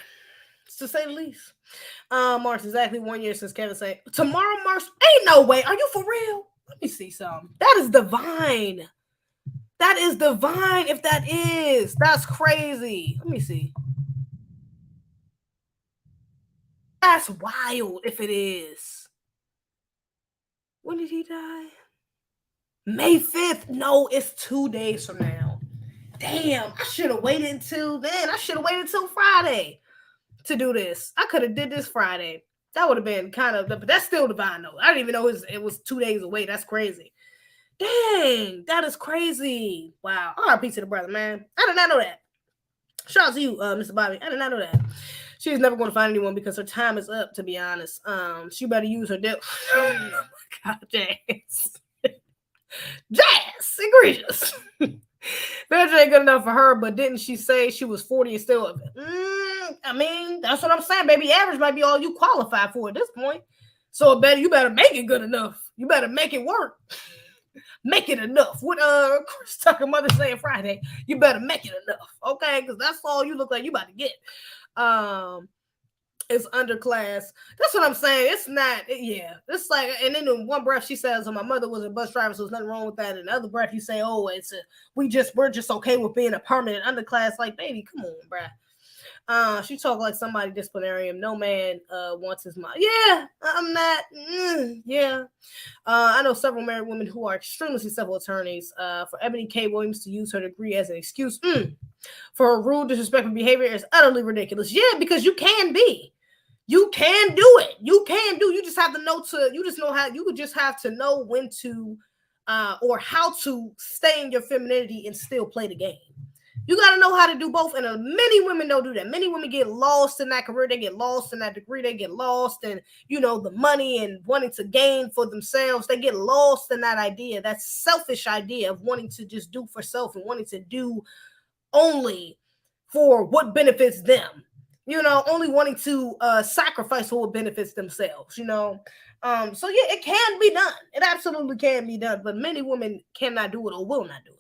To say the least. Marks exactly 1 year since Kevin said tomorrow marks. Ain't no way. Are you for real? Let me see something. That is divine. That is divine. If that is, that's crazy. Let me see. That's wild. If it is. When did he die? May 5th. No, it's 2 days from now. Damn, I should have waited until then. I should have waited until Friday to do this. I could have did this Friday. That would have been kind of, but that's still divine though. I didn't even know it was 2 days away. That's crazy. Dang, that is crazy. Wow. R.I.P to the brother, man. I did not know that. Shout out to you, Mr. Bobby. I did not know that. She's never going to find anyone because her time is up, to be honest. She better use her dip. Oh my God, Jazz. Jazz, egregious. Marriage ain't good enough for her, but didn't she say she was 40 and still? I mean, that's what I'm saying, baby. Average might be all you qualify for at this point. So you better make it good enough. You better make it work. Make it enough. What Chris Tucker mother saying Friday? You better make it enough, okay? Because that's all you look like you about to get. It's underclass. That's what I'm saying. It's not, yeah. It's like, and then in one breath she says, "Oh, my mother was a bus driver, so there's nothing wrong with that." In the other breath you say, "Oh, we're just okay with being a permanent underclass." Like, baby, come on, bruh. She talk like somebody disciplinarian. No man wants his mom. Yeah, I'm not. Yeah. I know several married women who are extremely successful attorneys. For Ebony K. Williams to use her degree as an excuse for her rude, disrespectful behavior is utterly ridiculous. Yeah, because you can be. You can do it. You can do. You just have to know you would just have to know when to or how to stay in your femininity and still play the game. You got to know how to do both. And many women don't do that. Many women get lost in that career. They get lost in that degree. They get lost in, the money and wanting to gain for themselves. They get lost in that idea, that selfish idea of wanting to just do for self and wanting to do only for what benefits them. Only wanting to sacrifice for what benefits themselves, So yeah, it can be done. It absolutely can be done. But many women cannot do it or will not do it.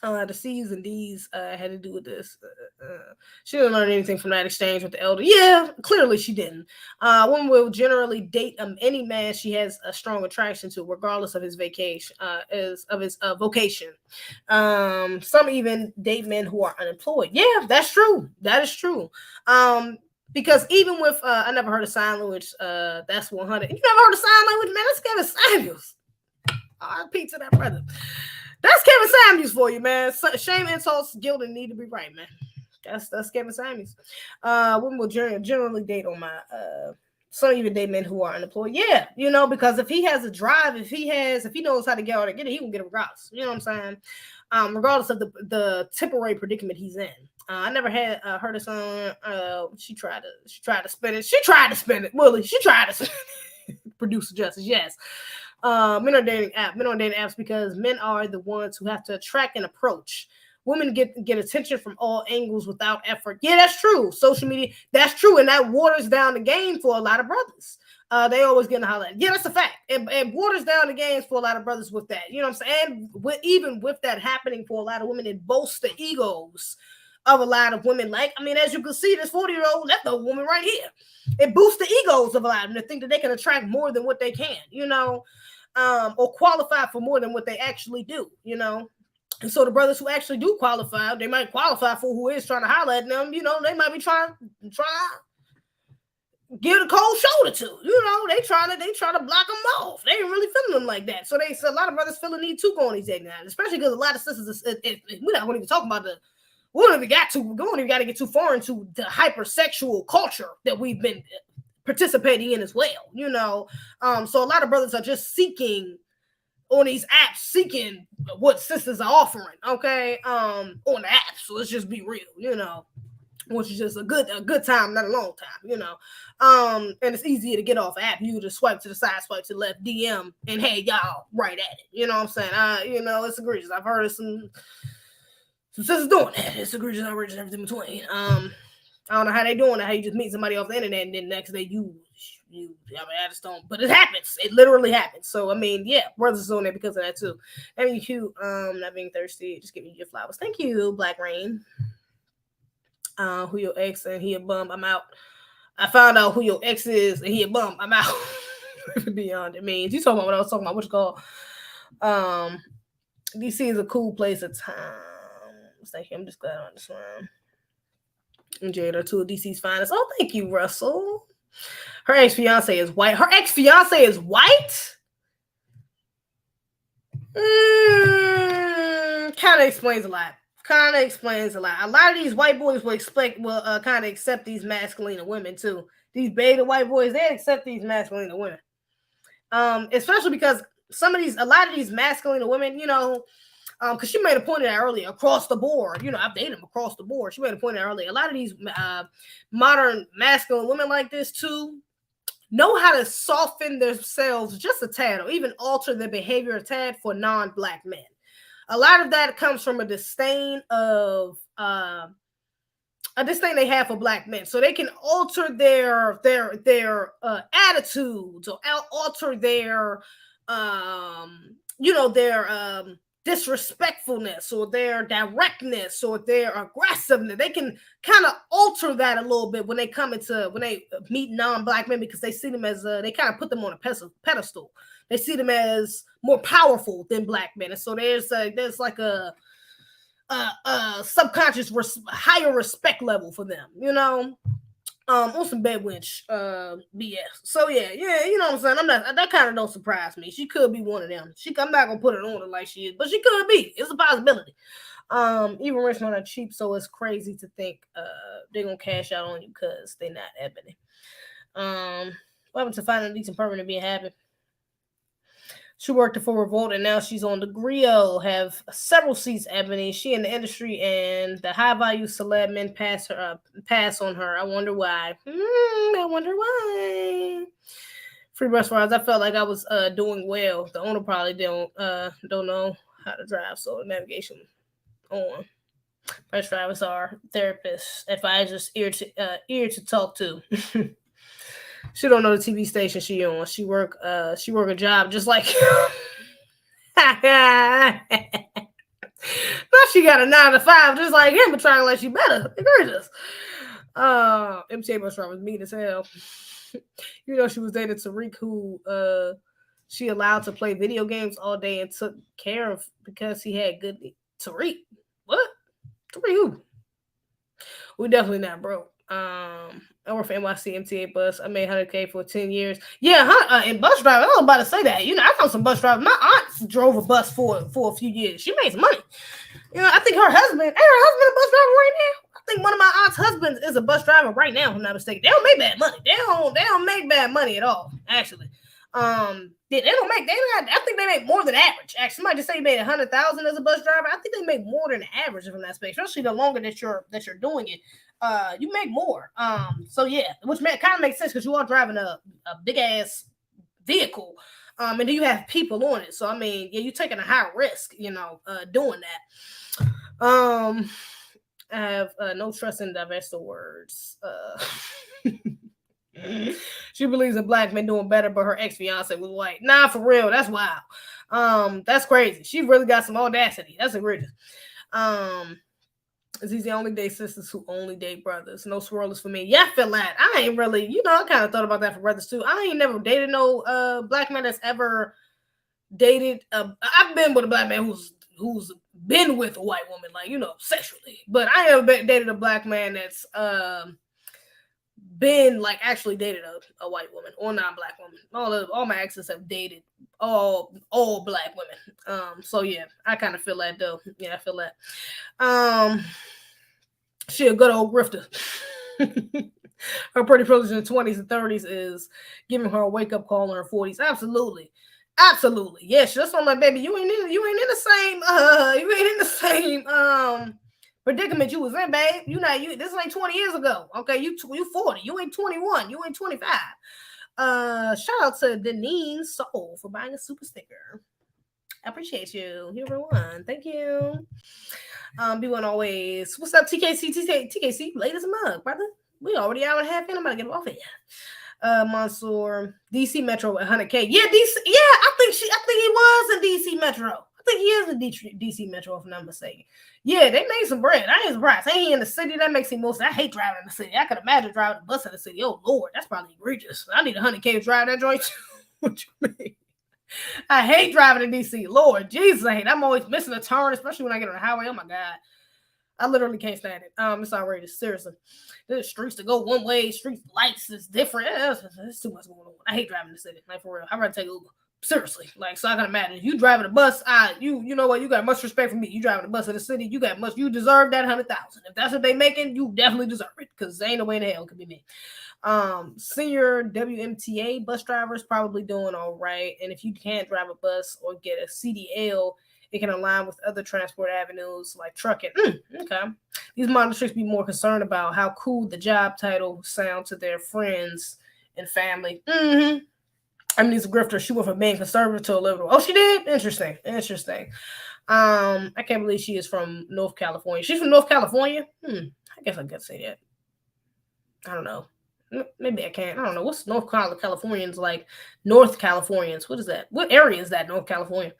The C's and D's had to do with this. She didn't learn anything from that exchange with the elder. Yeah, clearly she didn't. Women will generally date any man she has a strong attraction to, regardless of his vocation. Some even date men who are unemployed. Yeah, that's true. That is true. Because even with I never heard of sign language. That's 100. You never heard of sign language, man? That's Kevin Samuels. R.I.P to that brother. That's Kevin Samuels for you, man. Shame, insults, guilt, and need to be right, man. That's Kevin Samuels. Women will generally date on my some even date men who are unemployed. Yeah, because if he has a drive, if he knows how to get out and get it, he can get it regardless. You know what I'm saying? Regardless of the temporary predicament he's in. I never had heard of someone. She tried to spin it. She tried to spin it. Willie, she tried to spin it. Producer justice, yes. Men are dating apps because men are the ones who have to attract and approach. Women get attention from all angles without effort. Yeah, that's true. Social media, that's true. And that waters down the game for a lot of brothers. They always get a holler at. Yeah, that's a fact. It waters down the games for a lot of brothers with that. You know what I'm saying? And even with that happening for a lot of women, it boasts the egos of a lot of women. Like, I mean, as you can see, this 40-year-old, that's the woman right here. It boosts the egos of a lot of them to think that they can attract more than what they can, or qualify for more than what they actually do, And so the brothers who actually do qualify, they might qualify for who is trying to holler at them. You know, they might be trying to give a cold shoulder to. You know, they trying to block them off. They ain't really feeling them like that. So a lot of brothers feel the need to go on these dating apps, especially because a lot of sisters. We're not going to even talk about we don't even got to get too far into the hypersexual culture that we've been participating in as well. You know, so a lot of brothers are just seeking on these apps, seeking what sisters are offering, okay, on the app. So let's just be real, you know, which is just a good time, not a long time, you know. And it's easier to get off app. You just swipe to the side, swipe to the left, DM, and hey, y'all, right at it. You know what I'm saying? You know, it's egregious. I've heard of some sisters doing that. It's egregious, outrageous, everything between. I don't know how they doing it, how you just meet somebody off the internet and then the next day I mean, I just don't, but it happens. It literally happens. So, I mean, yeah, brothers on there because of that too. I mean, cute, not being thirsty, just give me your flowers. Thank you, Black Rain. Who your ex and he a bum, I'm out. I found out who your ex is and he a bum, I'm out. Beyond it means. You talking about what I was talking about, what you call. DC is a cool place of time. Thank you. I'm just glad on this one. And Jada, two of DC's finest. Oh, thank you, Russell. Her ex-fiance is white. Her ex-fiance is white? Kind of explains a lot. A lot of these white boys will kind of accept these masculine women too. These beta white boys, they accept these masculine women. Especially because a lot of these masculine women, you know, because she made a point of that earlier, across the board. You know, I've dated them across the board. She made a point of that earlier. A lot of these modern masculine women like this too know how to soften themselves just a tad or even alter their behavior a tad for non-Black men. A lot of that comes from a disdain they have for Black men. So they can alter their attitudes or alter their disrespectfulness or their directness or their aggressiveness. They can kind of alter that a little bit when they meet non-Black men, because they see them as they kind of put them on a pedestal. They see them as more powerful than Black men, and so there's like a subconscious higher respect level for them, you know. On some bed winch BS. So yeah, you know what I'm saying. That kind of don't surprise me. She could be one of them. I'm not gonna put it on her like she is, but she could be. It's a possibility. Even rich men are cheap, so it's crazy to think they're gonna cash out on you because they're not ebony. What happened to finding a decent permanent being happy? She worked for Revolt and now she's on the Griot, have several seats, ebony. She in the industry and the high value celeb men pass on her. I wonder why. Free bus rides. I felt like I was doing well. The owner probably don't know how to drive, so navigation on. Bus drivers are therapists, advisors, ear to talk to. She don't know the TV station she on. She work a job just like now she got a 9 to 5 just like him, but trying like she better. Gorgeous. MTA bus driver was mean as hell. You know, she was dating Tariq, who she allowed to play video games all day and took care of because he had good. Tariq, what? Tariq who? We definitely not broke. I work for NYC MTA bus. I made $100K for 10 years. Yeah, and bus driver. I was about to say that. You know, I know some bus drivers. My aunt drove a bus for a few years. She made some money. You know, I think her husband a bus driver right now. I think one of my aunt's husbands is a bus driver right now, if I'm not mistaken. They don't make bad money. They don't make bad money at all, actually. I think they make more than average. Actually, somebody just say you made 100,000 as a bus driver. I think they make more than average, if I'm not mistaken. Especially the longer that you're doing it. You make more. So yeah, which kind of makes sense because you are driving a big ass vehicle, and then you have people on it. So I mean, yeah, you're taking a high risk, you know, doing that. I have no trust in divestiture words. She believes in Black men doing better, but her ex-fiance was white. Nah, for real, that's wild. That's crazy. She really got some audacity. That's egregious. These the only date sisters who only date brothers. No swirlers for me. Yeah, I feel that. I ain't really, you know, I kind of thought about that for brothers too. I ain't never dated no Black man that's ever dated. I've been with a Black man who's been with a white woman, like, sexually. But I have dated a black man that's been like actually dated a white woman or non-black woman. All my exes have dated all black women. So yeah, I kind of feel that though. Yeah, I feel that. She a good old grifter. Her pretty privilege in the 20s and 30s is giving her a wake-up call in her 40s. Absolutely. Yes, that's why I'm like, baby, you ain't in the same predicament you was in, babe. This ain't 20 years ago. Okay, you 40. You ain't 21. You ain't 25. Shout out to Deneen Soul for buying a super sticker. I appreciate you. You're everyone. Thank you. B1 always. What's up, TKC, late as a mug, brother. We already hour and a half in. I'm about to get off here. Mansoor, DC Metro at 100K. Yeah, DC. Yeah, I think he was in DC Metro. I think he is in DC Metro, if I'm not mistaken. Yeah, they made some bread. I ain't surprised. Ain't he in the city? That makes him most. I hate driving in the city. I could imagine driving a bus in the city. Oh Lord, that's probably egregious. I need 100K to drive that joint. What you mean? I hate driving in DC. Lord Jesus, I hate. I'm always missing a turn, especially when I get on the highway. Oh my God. I literally can't stand it. It's outrageous. Seriously. There's streets to go one way, streets lights is different. There's too much going on. I hate driving in the city. Like for real. I'd rather take Uber. Seriously. Like, so I can imagine. If you driving a bus, you know what? You got much respect for me. You driving a bus in the city, you deserve that 100,000. If that's what they making, you definitely deserve it. Because there ain't no way in the hell it could be me. Senior WMTA bus drivers probably doing all right. And if you can't drive a bus or get a CDL, it can align with other transport avenues like trucking. Okay. These model chicks be more concerned about how cool the job title sound to their friends and family. I mean, these grifters, she went from being conservative to a liberal. Oh, she did? Interesting. I can't believe she is from North California. She's from North California? I guess I could say that. I don't know. Maybe I can't. I don't know. What's North Californians like? North Californians. What is that? What area is that? North California.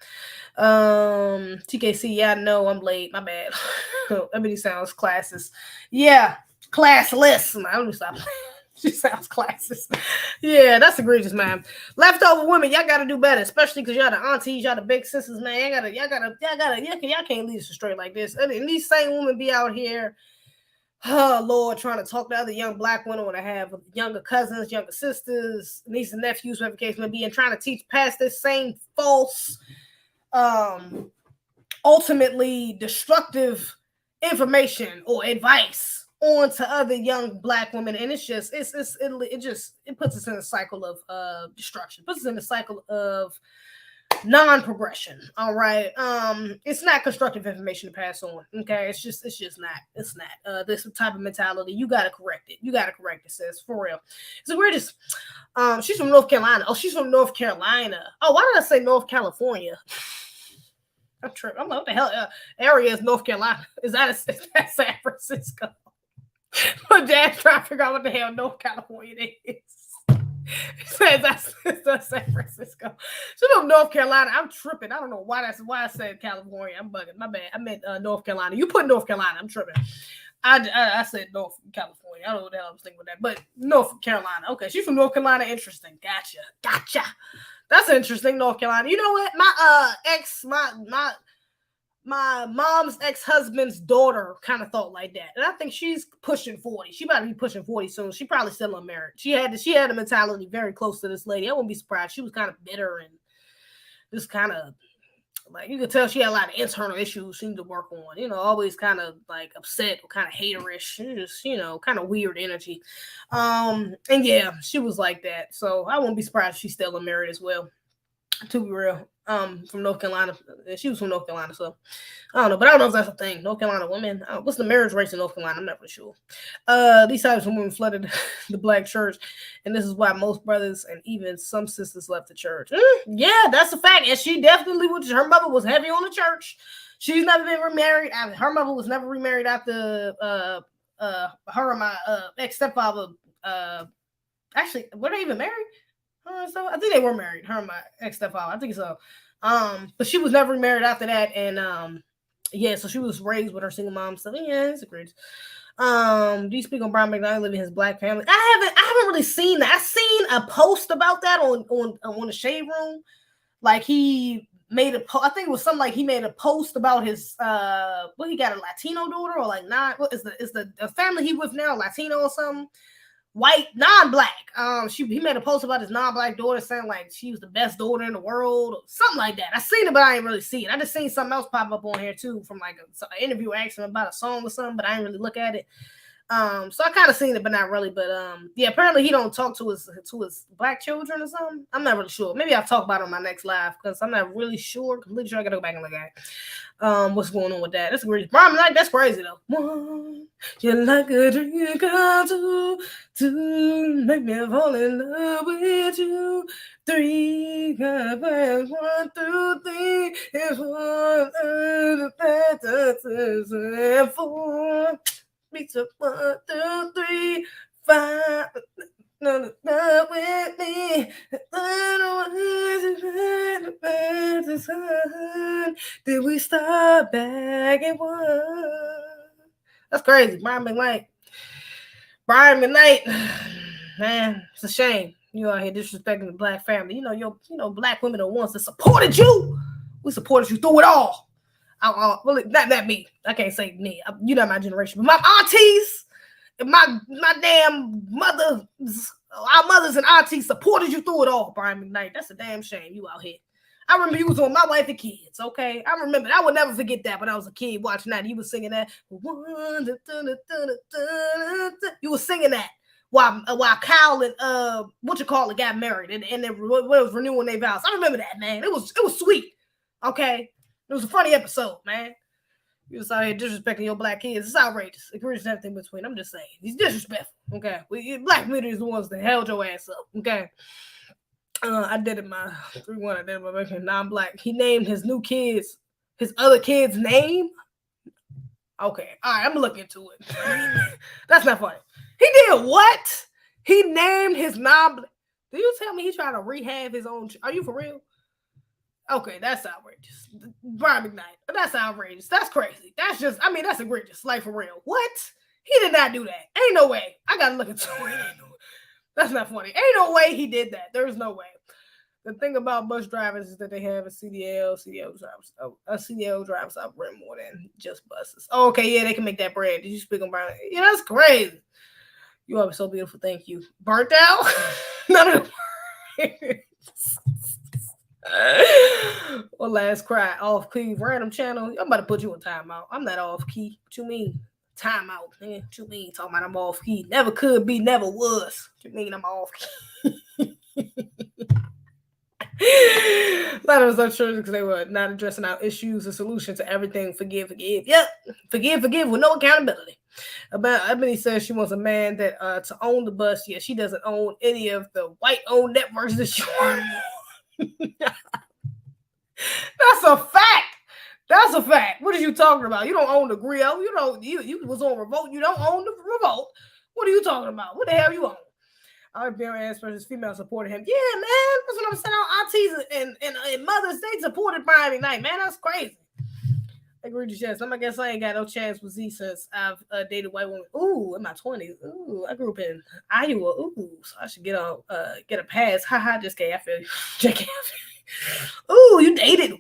TKC. Yeah, no, I'm late. My bad. Everybody sounds classist. Yeah, classless. I'm gonna stop. She sounds classist. Yeah, that's egregious, man. Leftover women, y'all gotta do better, especially because y'all the aunties, y'all the big sisters, man. Y'all can't lead us straight like this. And these same women be out here. Oh Lord, trying to talk to other young black women when I have younger cousins, younger sisters, nieces and nephews, whatever the case may be, and trying to teach past this same false, ultimately destructive information or advice on to other young black women. And it's just it puts us in a cycle of destruction, puts us in a cycle of non-progression. All right. It's not constructive information to pass on. Okay. It's just not this type of mentality. You gotta correct it, sis, for real. So we're just she's from North Carolina. Oh, she's from North Carolina. Oh, why did I say North California? I'm tripping. I'm like, what the hell area is North Carolina? Is that San Francisco? My dad's trying to figure out what the hell North California is. He says that's San Francisco. She's from North Carolina. I'm tripping. I don't know why I said California. I'm bugging. My bad. I meant North Carolina. You put North Carolina. I'm tripping. I said North California. I don't know what the hell I was thinking with that, but North Carolina. Okay, she's from North Carolina. Interesting. Gotcha. That's interesting. North Carolina. You know what? My mom's ex-husband's daughter kind of thought like that. And I think she's pushing 40. She about to be pushing 40 soon. She probably still unmarried. She had a mentality very close to this lady. I wouldn't be surprised. She was kind of bitter and just kind of like, you could tell she had a lot of internal issues she needed to work on. Always kind of like upset or kind of haterish. Just, kind of weird energy. And yeah, she was like that. So I wouldn't be surprised if she's still unmarried as well. To be real. From North Carolina. She was from North Carolina, so I don't know, but I don't know if that's a thing. North Carolina women. What's the marriage rates in North Carolina? I'm not really sure. These types of women flooded the black church, and this is why most brothers and even some sisters left the church. Yeah, that's a fact. And she definitely would. Her mother was heavy on the church. She's never been remarried. Her mother was never remarried after her and my ex stepfather. Actually, were they even married? So I think they were married, her and my ex-stepfather. I think so. But she was never married after that. And yeah, so she was raised with her single mom. So yeah, it's agreed. Do you speak on Brian McDonald living his black family? I haven't really seen that. I seen a post about that on the Shade Room. Like he made a post. I think it was something like he made a post about his he got a Latino daughter or like not. What is the family he with now, Latino or something? White, non-black. He made a post about his non-black daughter saying like she was the best daughter in the world, or something like that. I seen it, but I ain't really see it. I just seen something else pop up on here too from like an interview asking about a song or something, but I didn't really look at it. So I kind of seen it, but not really. But yeah, apparently he don't talk to his black children or something. I'm not really sure. Maybe I'll talk about it on my next live because I'm not really sure. Completely sure I gotta go back and look at it. What's going on with that? That's great. Brian, like that's crazy though. One, you're like a dream come true. Two, make me fall in love with you. Three, 1 through 3 is 1, 2, 4. Beats up 1, 2, 3, 5. No, with me. Did we start back at 1? That's crazy. Brian McKnight. Man, it's a shame. You out here disrespecting the black family. You know, black women are the ones that supported you. We supported you through it all. Well, not me. I can't say me. You're not my generation. But my aunties and my damn mothers, our mothers and aunties supported you through it all, Brian McKnight. That's a damn shame you out here. I remember you was on My Wife and Kids, okay? I remember. I would never forget that when I was a kid watching that. You was singing that. You was singing that while Kyle and got married and they was renewing their vows. I remember that, man. It was sweet, okay? It was a funny episode, man. You was out here disrespecting your black kids. It's outrageous. Egregious everything between. I'm just saying. He's disrespectful, okay? Black community is the ones that held your ass up, okay? I did it my 3-1. I did it by making non-black. He named his other kids' name. Okay, all right, I'm gonna look into it. That's not funny. He did what? He named his non-black. Do you tell me he trying to rehab his own? Are you for real? Okay, that's outrageous. Brian McKnight, that's outrageous. That's crazy. That's egregious. Like, for real. What? He did not do that. Ain't no way. I gotta look into it. That's not funny. Ain't no way he did that. There's no way. The thing about bus drivers is that they have a CDL drivers operate more than just buses. Oh, okay, yeah, they can make that bread. Did you speak on Brian? Yeah, that's crazy. You are so beautiful. Thank you. Burnt out? None of the Well, last cry off key random channel. I'm about to put you in timeout. I'm not off key. What you mean? Timeout, man. What you mean? Talking about I'm off key. Never could be, never was. What you mean I'm off key? A lot of us are sure because they were not addressing our issues, a solution to everything. Forgive. Yep. Forgive with no accountability. Ebony says she wants a man that to own the bus. Yeah, she doesn't own any of the white-owned networks that she wants. That's a fact. That's a fact. What are you talking about? You don't own the Grill. You was on Revolt. You don't own the Revolt. What are you talking about? What the hell you own? Our parents versus female supported him. Yeah, man. That's what I'm saying. Our aunties and mothers, they supported Brian McKnight, man. That's crazy. Egregious, yes. I guess I ain't got no chance with Z since I've dated white women. Ooh, in my 20s. Ooh, I grew up in Iowa. Ooh, so I should get a pass. Haha, just kidding. I feel you. JK, ooh,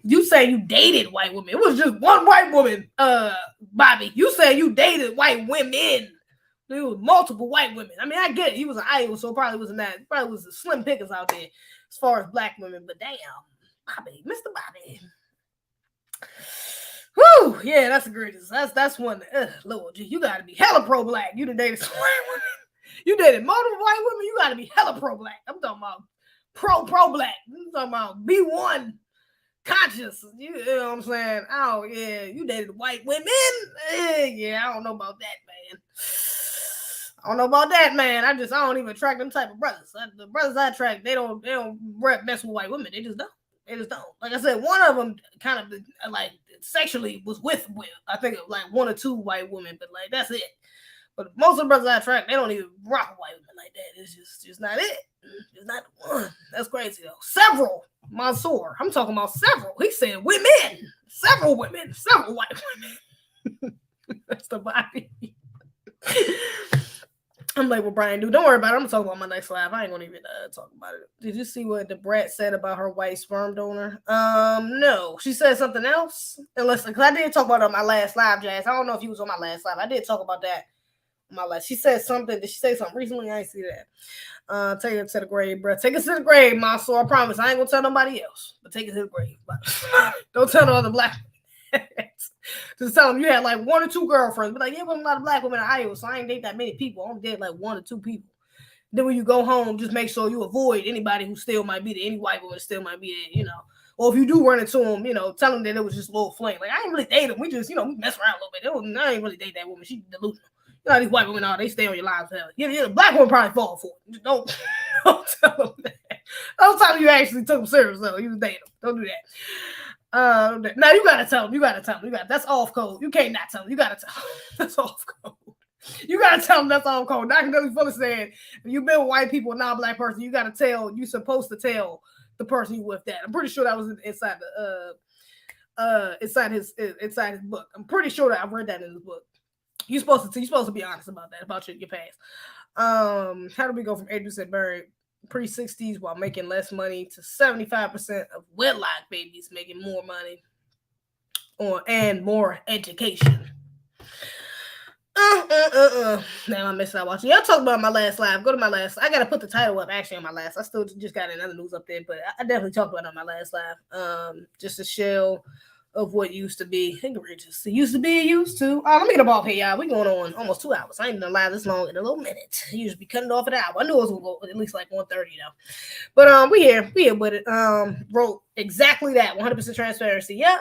you say you dated white women. It was just one white woman, Bobby. You say you dated white women. There was multiple white women. I mean, I get it. He was in Iowa, so probably wasn't that. Probably was a slim pickings out there as far as black women. But damn, Bobby, Mr. Bobby. Whoo, yeah, that's egregious. That's one. Lord, you gotta be hella pro-black. You done dated some white women. You dated multiple white women. You gotta be hella pro-black. I'm talking about pro-black. I'm talking about B1 conscious. You know what I'm saying? Oh yeah, you dated white women. Yeah, I don't know about that, man. I don't even attract them type of brothers. The brothers I attract, they don't mess with white women. They just don't. Like I said, one of them kind of like sexually was with I think like 1 or 2 white women, but like that's it. But most of the brothers I attract, they don't even rock white women like that. It's just not it. It's not the one. That's crazy though. Several, Mansoor. I'm talking about several. He said women, several white women. That's the body. I'm like, well, Brian, dude, don't worry about it. I'm gonna talk about my next live. I ain't gonna even talk about it. Did you see what the brat said about her white sperm donor? No, she said something else. Unless, because I did talk about it on my last live, Jazz. I don't know if you was on my last live. I did talk about that on my last. She said something. Did she say something recently? I ain't see that. Take it to the grave, bro. Take it to the grave, my soul. I promise. I ain't gonna tell nobody else, but take it to the grave. Don't tell no other black. Just tell them you had like 1 or 2 girlfriends. But like, yeah, wasn't a lot of black women in Iowa, so I ain't date that many people. I only date like 1 or 2 people. Then when you go home, just make sure you avoid anybody who still might be there, any white woman still might be there, you know. Or if you do run into them, you know, tell them that it was just a little fling. Like, I ain't really date them. We just, you know, we mess around a little bit. I ain't really date that woman. She delusional. You know, these white women, they stay on your lives. The black woman probably fall for it. Just don't tell them that. Don't tell them you actually took them serious, though. You was dating them. Don't do that. Now you gotta tell them. That's off code. You can't not tell them. You gotta tell them. That's off code. You gotta tell them that's off code. Dr. Billy Fuller said, if you've been with white people, non-black person, you gotta tell. You're supposed to tell the person you with that. I'm pretty sure that was inside his book. I'm pretty sure that I've read that in his book. You're supposed to be honest about that, about your past. How do we go from 80% married pre-60s while making less money to 75% of wedlock babies making more money and more education? Now I missed out watching. Y'all talk about my last live. Go to my last. I gotta put the title up actually on my last. I still just got another news up there, but I definitely talked about it on my last live. Just a shell of what used to be. EGREGIOUS. It used to be. It used to. Let me get a ball here, y'all. We going on almost 2 hours. I ain't gonna lie this long in a little minute. I usually be cutting off an hour. I knew it was gonna go at least like 1:30 though. But we here with it. Wrote exactly that. 100% transparency. Yep.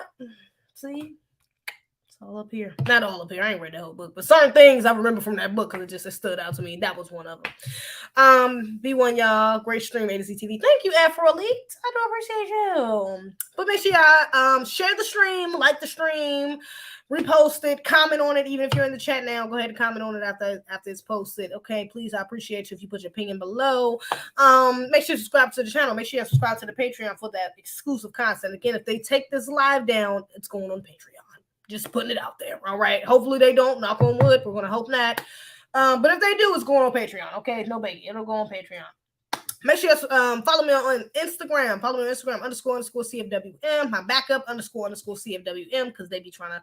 See. All up here. Not all up here. I ain't read the whole book, but certain things I remember from that book because it stood out to me. That was one of them. B1, y'all. Great stream, A to Z TV. Thank you, Afro Elite. I do appreciate you. But make sure y'all share the stream, like the stream, repost it, comment on it. Even if you're in the chat now, go ahead and comment on it after it's posted. Okay, please. I appreciate you if you put your opinion below. Make sure you subscribe to the channel. Make sure you subscribe to the Patreon for that exclusive content. Again, if they take this live down, it's going on Patreon. Just putting it out there, all right? Hopefully they don't. Knock on wood. We're going to hope not. But if they do, it's going on Patreon, okay? No biggie. It'll go on Patreon. Make sure you follow me on Instagram. Follow me on Instagram, __CFWM. My backup, __CFWM, because they be trying to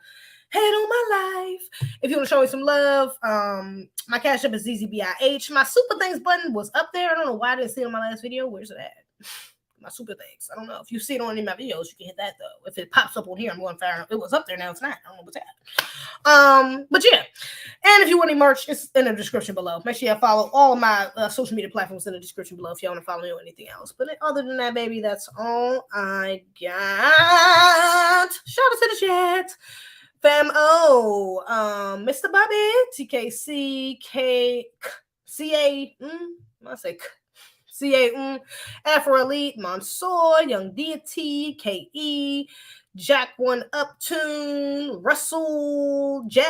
hate on my life. If you want to show me some love, my cash app is zezebih. My super thanks button was up there. I don't know why I didn't see it on my last video. Where's it at? My super thanks. I don't know if you see it on any of my videos. You can hit that though. If it pops up on here, I'm going to fire. It was up there now. It's not. I don't know what's that. But yeah. And if you want any merch, it's in the description below. Make sure you follow all of my social media platforms in the description below if you want to follow me or anything else. But other than that, baby, that's all I got. Shout out to the chat. Famo, Mr. Bobby, TKC, CA, I say CA, Afro Elite, Mansoor, Young Deity, KE, Jack One Uptune, Russell, Jazz,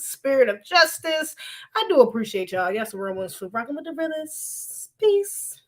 Spirit of Justice. I do appreciate y'all. Yes, the real ones for rocking with the realest. Peace.